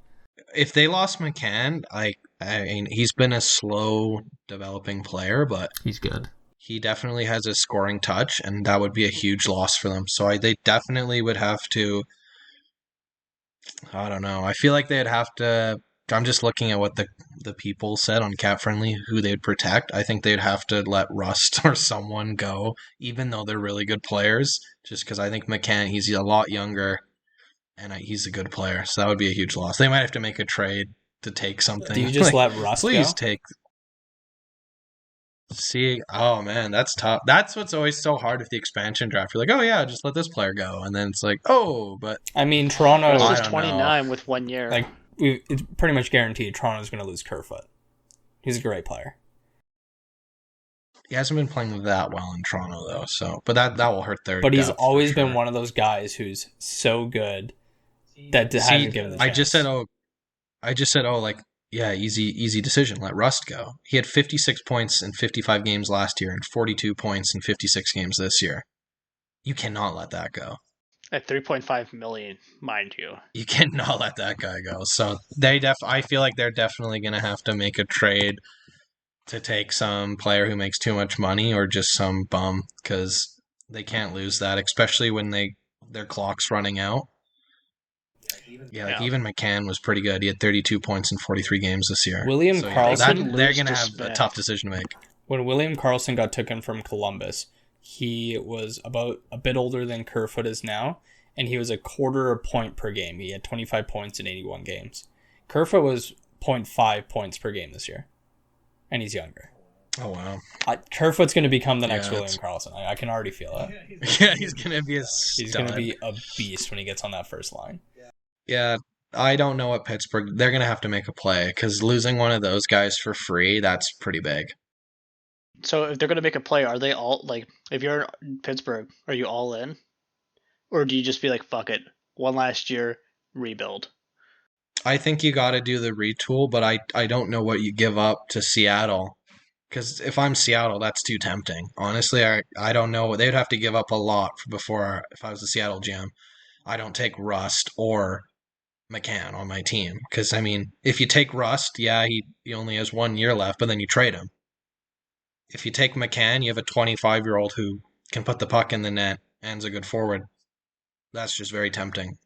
If they lost McCann, I mean, he's been a slow developing player, but he's good. He definitely has a scoring touch, and that would be a huge loss for them. So they definitely would have to... I don't know. I feel like they'd have to... I'm just looking at what the people said on Cap Friendly, who they'd protect. I think they'd have to let Rust or someone go, even though they're really good players, just because I think McCann, he's a lot younger, and he's a good player. So that would be a huge loss. They might have to make a trade to take something. Do you just let Rust please go? Take... See, oh man, that's tough. That's what's always so hard with the expansion draft. You're like, oh yeah, just let this player go. And then it's like, oh, but... I mean, Toronto... is 29 with 1 year. Like, it's pretty much guaranteed Toronto's going to lose Kerfoot. He's a great player. He hasn't been playing that well in Toronto though, so but that will hurt their. But he's always been one of those guys who's so good that hasn't given the chance. I just said, like, yeah, easy decision. Let Rust go. He had 56 points in 55 games last year and 42 points in 56 games this year. You cannot let that go. At $3.5 million, mind you. You cannot let that guy go. So I feel like they're definitely going to have to make a trade to take some player who makes too much money or just some bum, because they can't lose that, especially when their clock's running out. Even McCann was pretty good. He had 32 points in 43 games this year. William Karlsson, they're going to have a tough decision to make. When William Karlsson got taken from Columbus, he was about a bit older than Kerfoot is now, and he was a quarter a point per game. He had 25 points in 81 games. Kerfoot was 0.5 points per game this year, and he's younger. Oh, wow. Kerfoot's going to become the next William Karlsson. I can already feel it. Yeah, he's going to be a stud. He's going to be a beast when he gets on that first line. Yeah, I don't know what Pittsburgh... They're going to have to make a play, because losing one of those guys for free, that's pretty big. So if they're going to make a play, are they all, like, if you're in Pittsburgh, are you all in? Or do you just be like, fuck it, one last year, rebuild? I think you got to do the retool, but I don't know what you give up to Seattle. Because if I'm Seattle, that's too tempting. Honestly, I don't know. They'd have to give up a lot before, if I was the Seattle GM, I don't take Rust or McCann on my team. Because, I mean, if you take Rust, yeah, he only has 1 year left, but then you trade him. If you take McCann, you have a 25-year-old who can put the puck in the net and is a good forward. That's just very tempting.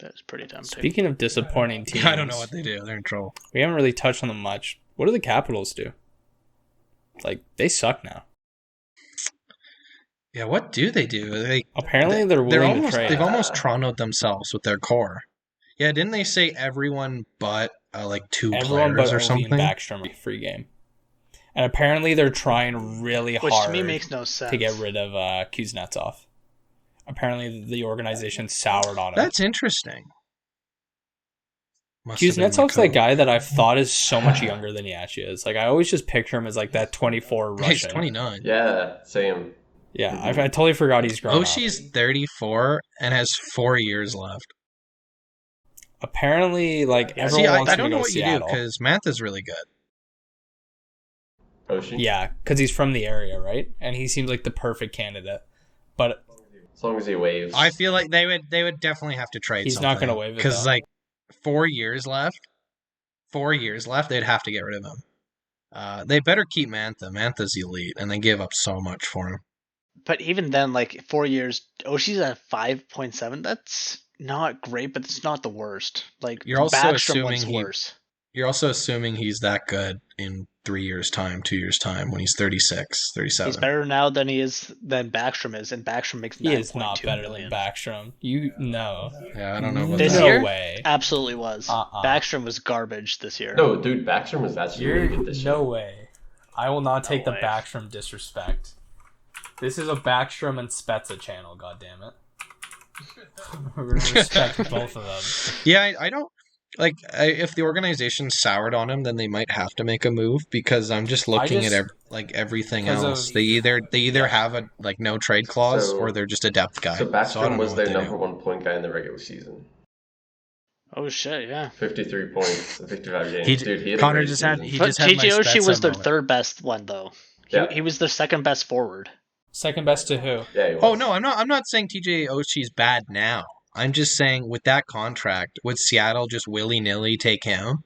That's pretty tempting. Speaking of disappointing teams, I don't know what they do. They're in trouble. We haven't really touched on them much. What do the Capitals do? Like, they suck now. Yeah, what do they do? Apparently, they're willing to trade. They've almost Toronto'd themselves with their core. Yeah, didn't they say everyone but two everyone players but or something? Backstrom free game. And apparently, they're trying really hard. Which to me makes no sense. To get rid of Kuznetsov. Apparently, the organization soured on him. That's interesting. Kuznetsov's that guy that I've thought is so much younger than he actually is. Like, I always just picture him as like that 24 Russian. He's 29. Yeah, same. Yeah, I totally forgot he's grown up. Oshie's 34 and has 4 years left. Apparently, everyone wants I him to don't go know to what you Seattle. do because Mantha's really good. Oshie? Yeah, because he's from the area, right? And he seems like the perfect candidate. But as long as he waves. I feel like they would definitely have to trade. He's not going to waive it because 4 years left. 4 years left. They'd have to get rid of him. They better keep Mantha. Mantha's elite, and they give up so much for him. But even then, 4 years, Oshie's at 5.7. That's not great, but it's not the worst. You're also Backstrom assuming worse. You're also assuming he's that good in 3 years' time, 2 years' time, when he's 36, 37. He's better now than Backstrom is, and Backstrom makes $9.2 million. He is not better than Backstrom. You know. Yeah, I don't know about this that. year. No way. Absolutely was. Backstrom was garbage this year. No, dude, Backstrom was actually really good this year. No way. I will not take the way. Backstrom disrespect. This is a Backstrom and Spezza channel, goddammit. We're going to respect both of them. Yeah, I don't... if the organization soured on him, then they might have to make a move because I'm just looking at everything else. They either have a no trade clause or they're just a depth guy. So Backstrom was their number do. 1 point guy in the regular season. Oh shit, yeah. 53 points in 55 games. Dude, he had Connor a great just had season. But TJ Oshie was their third best one though. He was their second best forward. Second best to who? Yeah, he was. Oh no, I'm not saying TJ Oshie's bad now. I'm just saying with that contract, would Seattle just willy-nilly take him?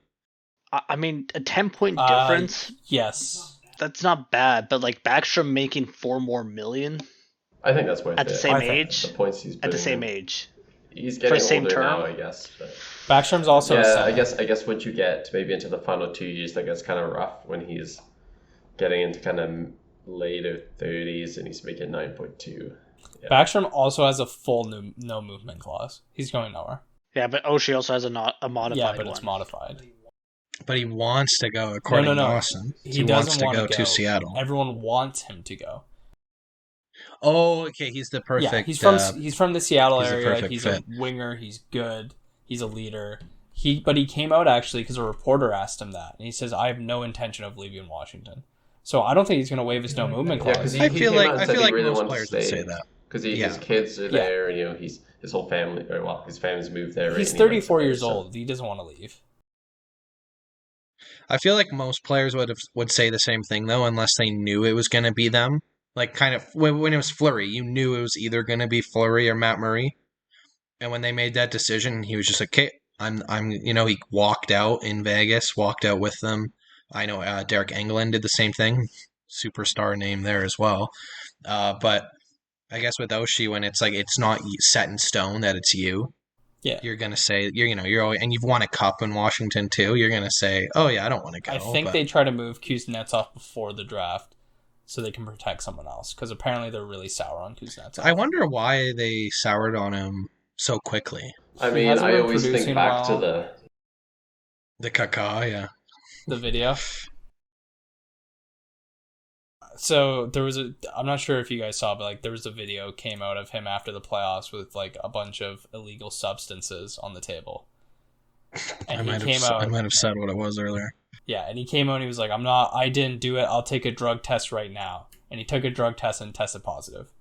I mean, a 10-point difference. Yes. That's not bad, but Backstrom making $4 more million. I think that's worth at it. the same age. The points he's at the same in. age. He's getting the same older term? now, I guess. But... Backstrom's also I guess what you get maybe into the final 2 years, that gets kind of rough when he's getting into kind of later 30s and he's making 9.2. Yeah. Backstrom also has a full no movement clause. He's going nowhere. Yeah, but Oshie also has a modified one. Yeah, but it's modified. But he wants to go, according to Austin. He wants to go to Seattle. Everyone wants him to go. Oh, okay. He's the perfect. Yeah, he's from the Seattle area. He's fit. a winger. He's good. He's a leader. But he came out actually because a reporter asked him that, and he says, "I have no intention of leaving Washington." So I don't think he's going to waive his no movement clause. I feel like most players would say that because his kids are there, and his whole family. His family's moved there. He's 34 years old. He doesn't want to leave. I feel like most players would say the same thing though, unless they knew it was going to be them. Kind of when it was Fleury, you knew it was either going to be Fleury or Matt Murray. And when they made that decision, he was just like, "Okay, I'm." He walked out in Vegas, walked out with them. I know Derek Engelland did the same thing, superstar name there as well. But I guess with Oshie, when it's it's not set in stone that it's you. Yeah, you're gonna say you're always, and you've won a cup in Washington too. You're gonna say, "Oh yeah, I don't want to go." I think they try to move Kuznetsov before the draft so they can protect someone else because apparently they're really sour on Kuznetsov. I wonder why they soured on him so quickly. I mean, I always think back to the Kaká, yeah, the video. So there was I'm not sure if you guys saw, but there was a video came out of him after the playoffs with a bunch of illegal substances on the table. And I might have said what it was earlier. Yeah, and he came out and he was like, I didn't do it, I'll take a drug test right now. And he took a drug test and tested positive.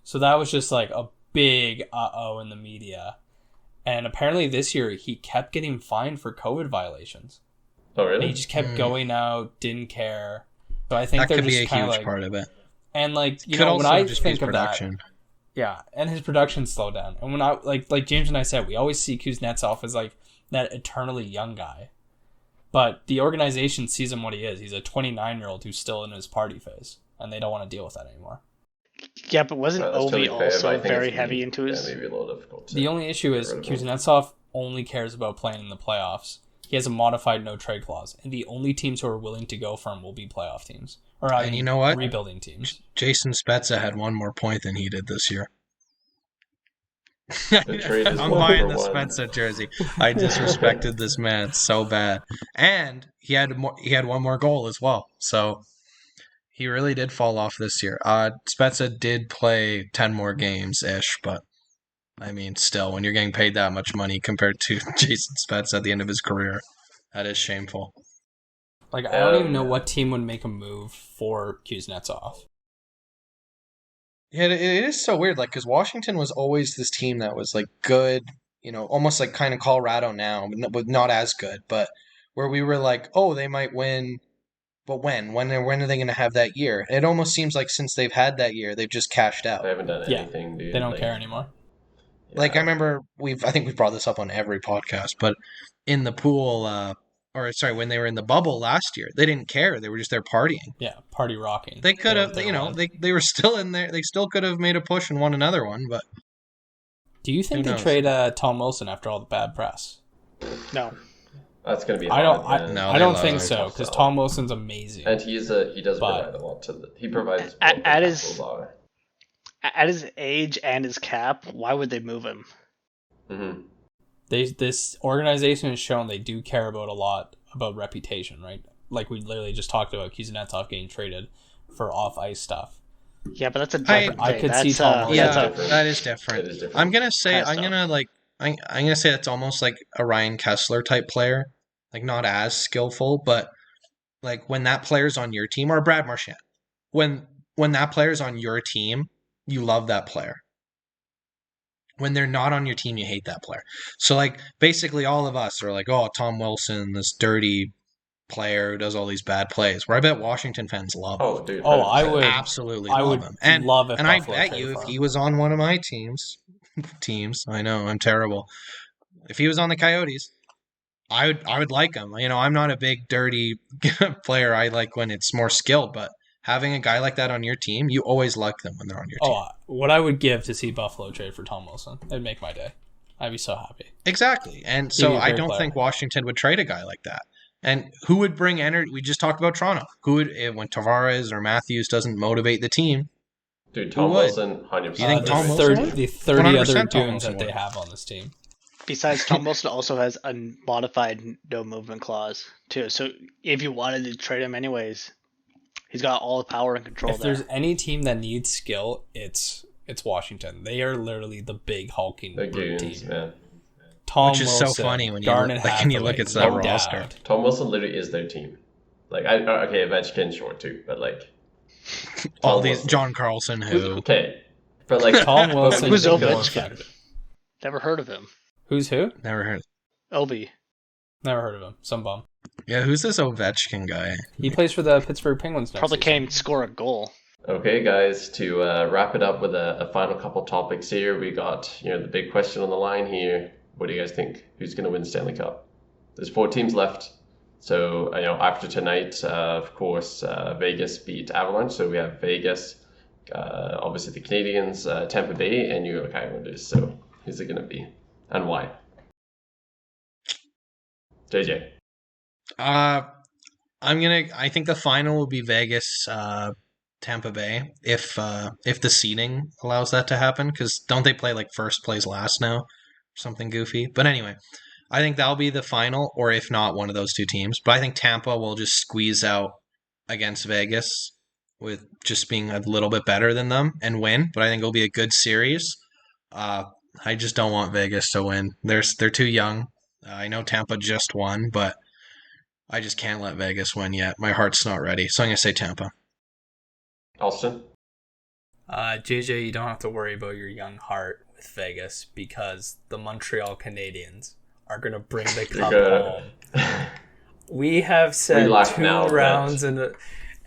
So that was just a big uh-oh in the media. And apparently this year he kept getting fined for COVID violations. Oh, really? And he just kept going out, didn't care. So I think that they're could just be a huge part of it. And when I think of production. that, yeah, and his production slowed down. And when I like James and I said, we always see Kuznetsov as that eternally young guy, but the organization sees him what he is. He's a 29-year-old who's still in his party phase, and they don't want to deal with that anymore. Yeah, but wasn't That's Ovi totally fair, but I also think very it's heavy into his... maybe a little difficult. The only issue is Kuznetsov only cares about playing in the playoffs. He has a modified no-trade clause, and the only teams who are willing to go for him will be playoff teams. And you know what? Rebuilding teams. Jason Spezza had one more point than he did this year. The trade is I'm one buying for the one. Spezza jersey. I disrespected this man so bad, and he had one more goal as well. So he really did fall off this year. Spezza did play 10 more games ish, but I mean, still, when you're getting paid that much money compared to Jason Spezza at the end of his career, that is shameful. Like, I don't even know what team would make a move for Kuznetsov. Yeah, it is so weird, like, because Washington was always this team that was, like, good, you know, almost like kind of Colorado now, but not as good, but where we were like, oh, they might win, but when? When are they going to have that year? It almost seems like since they've had that year, they've just cashed out. They haven't done anything, dude. They don't care anymore. Yeah. Like, I remember, I think we've brought this up on every podcast, but in the pool, when they were in the bubble last year, they didn't care. They were just there partying. Yeah, party rocking. They could have, they were still in there. They still could have made a push and won another one, but... Do you think they trade Tom Wilson after all the bad press? No. That's going to be I hard. I don't think so, because Tom Wilson's amazing. And he does provide a lot to he provides... At his age and his cap, why would they move him? Mm-hmm. This organization has shown they do care about a lot about reputation, right? Like we literally just talked about Kuznetsov getting traded for off-ice stuff. Yeah, but that's a different thing. I could see Tom. That is different. It is different. I'm gonna say it's almost like a Ryan Kessler type player, like not as skillful, but like when that player's on your team, or Brad Marchand, when that player's on your team, you love that player. When they're not on your team, you hate that player. So, like, basically all of us are like, oh, Tom Wilson, this dirty player who does all these bad plays. Where I bet Washington fans love him. Oh, dude. I would absolutely love him. And I bet you if he was on one of my teams, I know, I'm terrible. If he was on the Coyotes, I would like him. You know, I'm not a big, dirty player. I like when it's more skilled, but having a guy like that on your team, you always like them when they're on your team. Oh, what I would give to see Buffalo trade for Tom Wilson. It'd make my day. I'd be so happy. Exactly. And so I don't think Washington would trade a guy like that. And who would bring energy? We just talked about Toronto. Who would, when Tavares or Matthews doesn't motivate the team? Dude, Tom Wilson, 100%. Do you think Tom Wilson? The 30 other dudes that they have on this team. Besides, Tom Wilson also has a modified no movement clause, too. So if you wanted to trade him anyways... He's got all the power and control there. If there's any team that needs skill, it's Washington. They are literally the big hulking team. Man. Tom Which is Wilson, so funny when you look at that roster. Tom Wilson literally is their team. Like, Ovechkin short too, but like all these John Carlson who. Okay, but like Tom Wilson. Who's Ovechkin? Never heard of him. Who's who? Never heard. Obi. Never heard of him. Some bum. Yeah, who's this Ovechkin guy? He plays for the Pittsburgh Penguins next Probably season. can't score a goal. Okay, guys, to wrap it up with a final couple topics here, we got the big question on the line here. What do you guys think? Who's going to win the Stanley Cup? There's 4 teams left. So after tonight, of course, Vegas beat Avalanche. So we have Vegas, obviously the Canadians, Tampa Bay, and New York Islanders. So who's it going to be, and why? JJ. I think the final will be Vegas, Tampa Bay, if the seeding allows that to happen, because don't they play like first plays last now, something goofy? But anyway, I think that'll be the final, or if not, one of those two teams. But I think Tampa will just squeeze out against Vegas with just being a little bit better than them and win. But I think it'll be a good series. I just don't want Vegas to win. They're too young. I know Tampa just won, but I just can't let Vegas win yet. My heart's not ready. So I'm going to say Tampa. Austin? JJ, you don't have to worry about your young heart with Vegas because the Montreal Canadiens are going to bring the cup home. We have said 2 rounds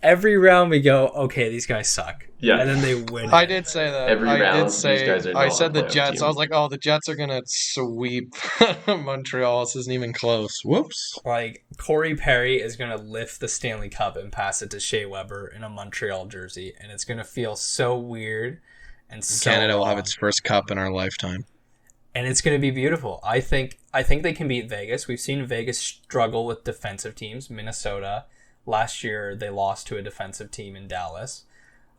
every round we go, okay, these guys suck. Yeah. And then they win. I did say that. Every round, these guys are I not said a the playoff Jets. team. I was like, oh, the Jets are gonna sweep Montreal. This isn't even close. Whoops. Like, Corey Perry is going to lift the Stanley Cup and pass it to Shea Weber in a Montreal jersey. And it's going to feel so weird and so Canada will wrong. have its first cup in our lifetime. And it's going to be beautiful. I think they can beat Vegas. We've seen Vegas struggle with defensive teams. Minnesota, last year, they lost to a defensive team in Dallas.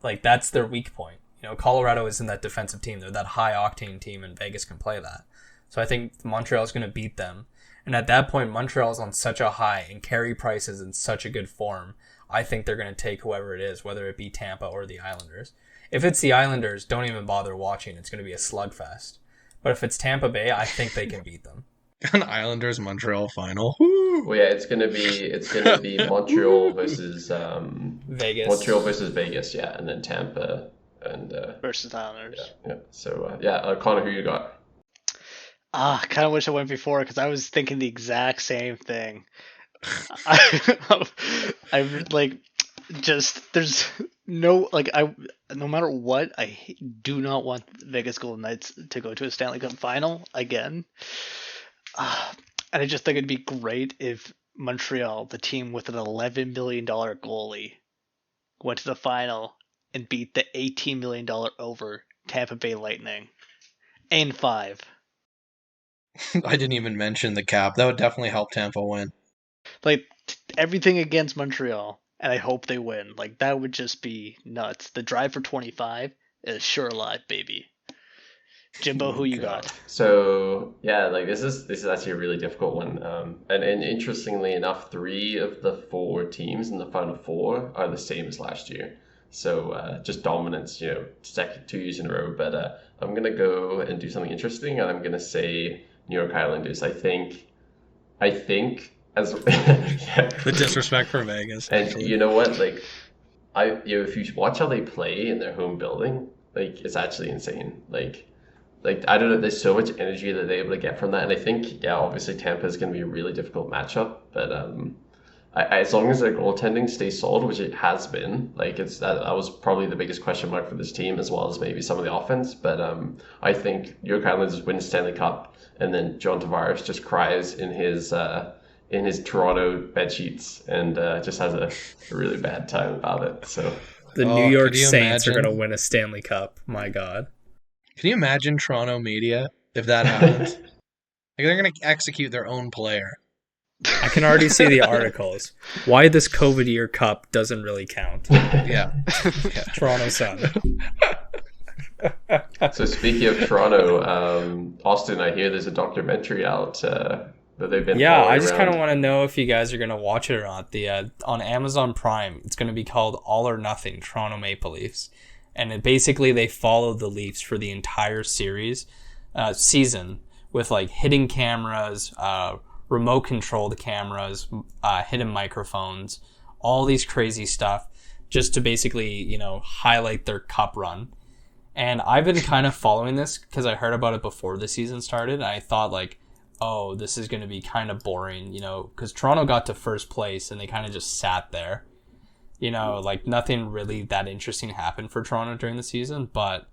Like, that's their weak point. You know, Colorado isn't that defensive team. They're that high-octane team, and Vegas can play that. So I think Montreal's going to beat them. And at that point, Montreal's on such a high, and Carey Price is in such a good form. I think they're going to take whoever it is, whether it be Tampa or the Islanders. If it's the Islanders, don't even bother watching. It's going to be a slugfest. But if it's Tampa Bay, I think they can beat them. An Islanders Montreal final. Well, yeah, it's gonna be Montreal versus Vegas. Montreal versus Vegas, yeah, and then Tampa and versus Islanders. Yeah. So Connor, who you got? I kind of wish I went before because I was thinking the exact same thing. I like just there's no like no matter what, I do not want Vegas Golden Knights to go to a Stanley Cup final again. And I just think it'd be great if Montreal, the team with an $11 million goalie, went to the final and beat the $18 million over Tampa Bay Lightning in 5. I didn't even mention the cap. That would definitely help Tampa win. Like, everything against Montreal, and I hope they win. Like, that would just be nuts. The drive for 25 is sure alive, baby. Jimbo, who you got? So yeah, like this is actually a really difficult one. And interestingly enough, 3 of the 4 teams in the final 4 are the same as last year. So just dominance, second 2 years in a row. But I'm gonna go and do something interesting, and I'm gonna say New York Islanders. I think as yeah. The disrespect for Vegas. And actually. you know what? Like, if you watch how they play in their home building, like it's actually insane. Like I don't know, there's so much energy that they're able to get from that, and I think obviously Tampa is going to be a really difficult matchup, but as long as their goaltending stays solid, which it has been, like that was probably the biggest question mark for this team, as well as maybe some of the offense. But I think New York Islanders win Stanley Cup, and then John Tavares just cries in his Toronto bed sheets and just has a really bad time about it. So the New York Saints are going to win a Stanley Cup. My God. Can you imagine Toronto media if that happens? Like, they're going to execute their own player. I can already see the articles. Why this COVID year cup doesn't really count. Yeah. Toronto Sun. So speaking of Toronto, Austin, I hear there's a documentary out that they've been. Yeah, I just kind of want to know if you guys are going to watch it or not. On Amazon Prime, it's going to be called All or Nothing: Toronto Maple Leafs. And basically they follow the Leafs for the entire season with like hidden cameras, remote controlled cameras, hidden microphones, all these crazy stuff just to basically, highlight their cup run. And I've been kind of following this because I heard about it before the season started. And I thought like, oh, this is going to be kind of boring, because Toronto got to first place and they kind of just sat there. Like nothing really that interesting happened for Toronto during the season, but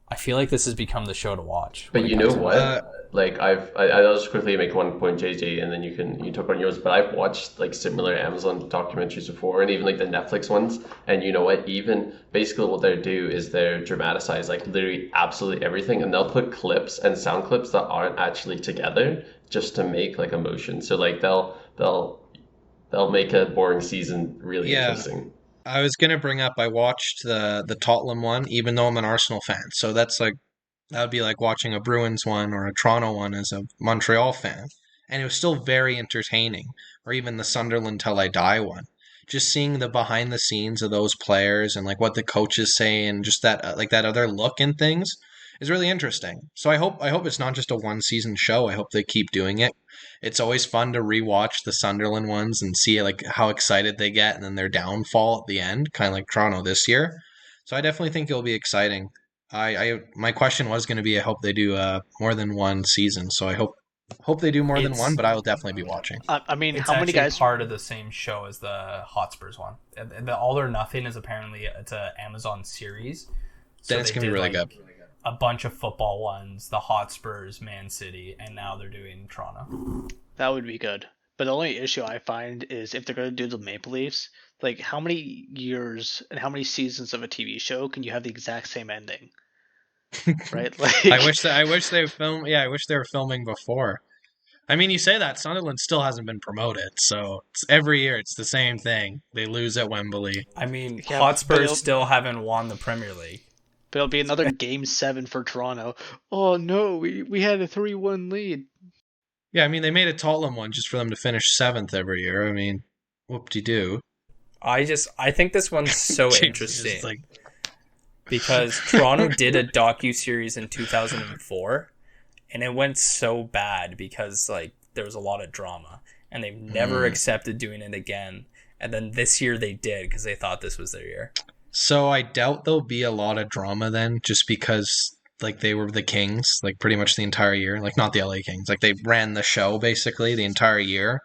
I feel like this has become the show to watch. But you know what? Like I'll just quickly make one point, JJ, and then you talk on yours. But I've watched like similar Amazon documentaries before, and even like the Netflix ones. And you know what? Even basically what they do is they dramatize like literally absolutely everything, and they'll put clips and sound clips that aren't actually together just to make like emotion. So like they'll make a boring season really interesting. I was gonna bring up. I watched the Tottenham one, even though I'm an Arsenal fan. So that would be like watching a Bruins one or a Toronto one as a Montreal fan, and it was still very entertaining. Or even the Sunderland Till I Die one. Just seeing the behind the scenes of those players and like what the coaches say and just that like that other look in things is really interesting. So I hope it's not just a one season show. I hope they keep doing it. It's always fun to rewatch the Sunderland ones and see like how excited they get and then their downfall at the end, kind of like Toronto this year. So I definitely think it'll be exciting. My question was going to be, I hope they do more than one season. So I hope Hope they do more than one, but I will definitely be watching. I mean, it's how many guys part of the same show as the Hotspurs one? The All or Nothing is apparently it's an Amazon series. So then it's gonna be really good. A bunch of football ones, the Hotspurs, Man City, and now they're doing Toronto. That would be good. But the only issue I find is if they're going to do the Maple Leafs, like how many years and how many seasons of a TV show can you have the exact same ending? Right? Like I wish they filmed. Yeah, I wish they were filming before. I mean, you say that Sunderland still hasn't been promoted, so every year it's the same thing. They lose at Wembley. I mean, Hotspurs still haven't won the Premier League. But it'll be another Game 7 for Toronto. Oh no, we had a 3-1 lead. Yeah, I mean, they made a Tottenham one just for them to finish 7th every year. I mean, whoop-de-doo. I think this one's so interesting. Because Toronto did a docu-series in 2004, and it went so bad because there was a lot of drama, and they've never accepted doing it again. And then this year they did because they thought this was their year. So I doubt there'll be a lot of drama then, just because they were the Kings, pretty much the entire year. Not the LA Kings. They ran the show basically the entire year.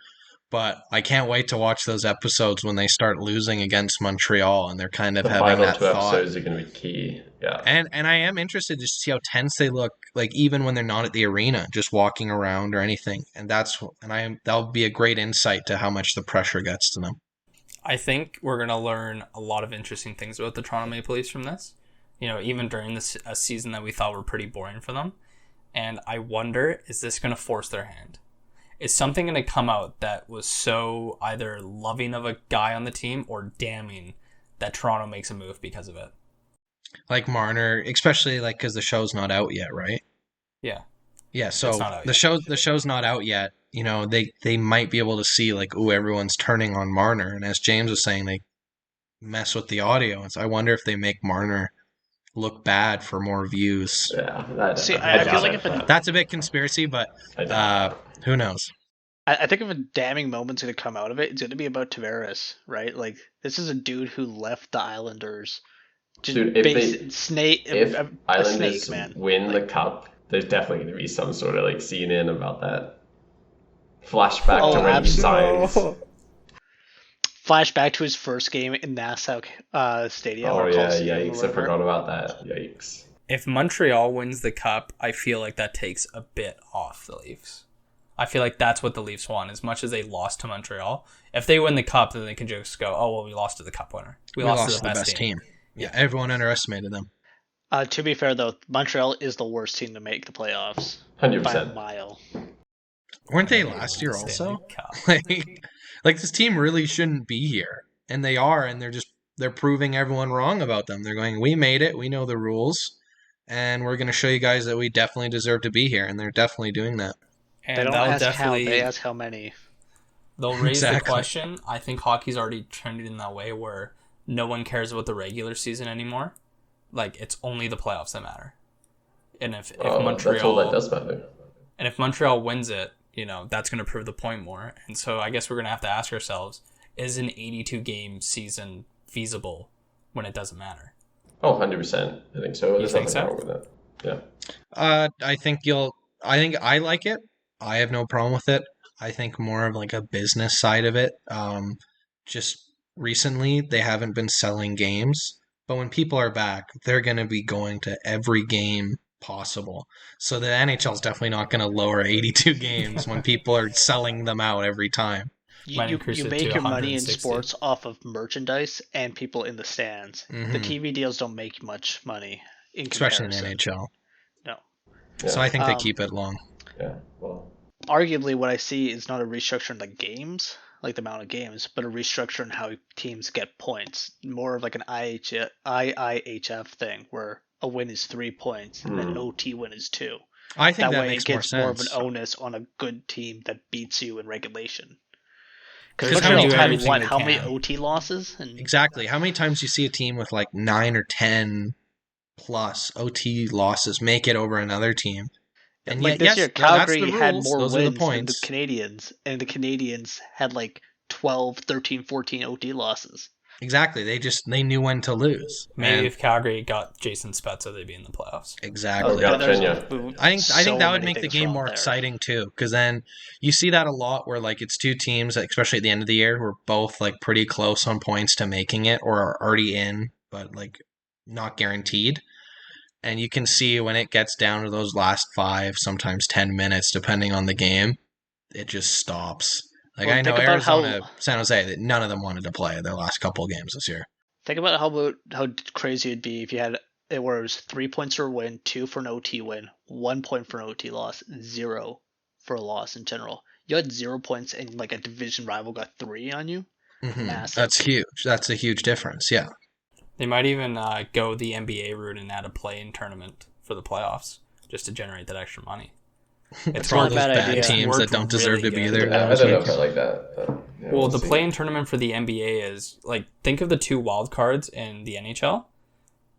But I can't wait to watch those episodes when they start losing against Montreal and they're kind of having that thought. The final 2 episodes are going to be key. Yeah. And I am interested to see how tense they look, even when they're not at the arena, just walking around or anything. And that'll be a great insight to how much the pressure gets to them. I think we're going to learn a lot of interesting things about the Toronto Maple Leafs from this. Even during a season that we thought were pretty boring for them. And I wonder, is this going to force their hand? Is something going to come out that was so either loving of a guy on the team or damning that Toronto makes a move because of it? Like Marner, especially because the show's not out yet, right? Yeah. Yeah, so the show's not out yet. They might be able to see everyone's turning on Marner, and as James was saying, they mess with the audio. And so I wonder if they make Marner look bad for more views. Yeah, I feel like that's a bit conspiracy, but who knows? I think if a damning moment's going to come out of it, it's going to be about Tavares, right? This is a dude who left the Islanders. Dude, if Islanders win the cup, there's definitely going to be some sort of CNN about that. Flashback to when he signs. Flashback to his first game in Nassau Stadium. Oh yeah, yikes! I forgot about that. Yikes! If Montreal wins the cup, I feel like that takes a bit off the Leafs. I feel like that's what the Leafs want. As much as they lost to Montreal, if they win the cup, then they can just go, "Oh well, we lost to the cup winner. We lost to the best team." Yeah, everyone underestimated them. To be fair, though, Montreal is the worst team to make the playoffs 100% by a mile. Weren't they last year also? This team really shouldn't be here, and they are, and they're proving everyone wrong about them. They're going, we made it, we know the rules, and we're going to show you guys that we definitely deserve to be here, and they're definitely doing that. And they don't ask how, they ask how many. They'll raise the question. I think hockey's already trended in that way where no one cares about the regular season anymore. It's only the playoffs that matter. And if Montreal, that's all that does matter. And if Montreal wins it, that's going to prove the point more. And so I guess we're going to have to ask ourselves, is an 82-game season feasible when it doesn't matter? Oh, 100%. I think so. There's nothing wrong with that. Yeah. I think I like it. I have no problem with it. I think more of a business side of it. Just recently, they haven't been selling games. But when people are back, they're going to be going to every game possible. So the NHL is definitely not going to lower 82 games when people are selling them out every time. You make your money in sports off of merchandise and people in the stands. Mm-hmm. The TV deals don't make much money in comparison. Especially in the NHL. No. Yeah. So I think they keep it long. Yeah. Well, arguably what I see is not a restructure in the games, the amount of games, but a restructure in how teams get points. More of an IIHF thing where a win is 3 points and an OT win is 2. I think that way makes it gets more of an onus on a good team that beats you in regulation. Because how many OT losses? Exactly. How many times do you see a team with 9 or 10 plus OT losses make it over another team? And this year, Calgary had more wins than the Canadians, and the Canadians had 12, 13, 14 OT losses. Exactly. They knew when to lose. Maybe if Calgary got Jason Spezza, they'd be in the playoffs. Exactly. I think that would make the game more exciting too, because then you see that a lot where like it's two teams, especially at the end of the year, who are both like pretty close on points to making it or are already in, but like not guaranteed. And you can see when it gets down to those last 5, sometimes 10 minutes, depending on the game, it just stops. Like, I know Arizona, San Jose, that none of them wanted to play their last couple of games this year. Think about how crazy it'd be if you had it where it was 3 points for a win, 2 for an OT win, 1 point for an OT loss, 0 for a loss in general. You had 0 points and like a division rival got 3 on you. Mm-hmm. That's huge. That's a huge difference. Yeah. They might even go the NBA route and add a play-in tournament for the playoffs just to generate that extra money. It's all those bad teams that don't deserve to be there. I don't know if I like that. But, yeah, well, the play-in tournament for the NBA is like, think of the 2 wild cards in the NHL.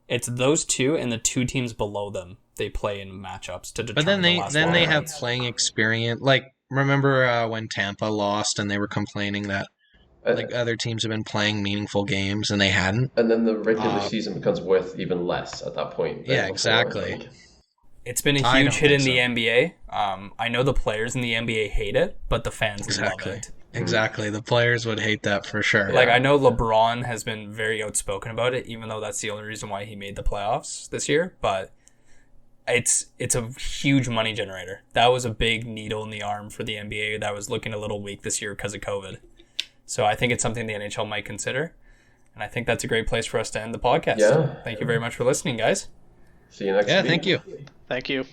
It's those 2 and the 2 teams below them. They play in matchups to determine. But then they have playing experience. Like, remember when Tampa lost and they were complaining that like other teams have been playing meaningful games and they hadn't. And then the regular season becomes worth even less at that point. Yeah, exactly. It's been a huge hit in the NBA. I know the players in the NBA hate it, but the fans love it. Exactly. The players would hate that for sure. Like, I know LeBron has been very outspoken about it, even though that's the only reason why he made the playoffs this year. But it's a huge money generator. That was a big needle in the arm for the NBA that was looking a little weak this year because of COVID. So I think it's something the NHL might consider. And I think that's a great place for us to end the podcast. Yeah. Thank you very much for listening, guys. See you next week. Yeah, thank you. Thank you.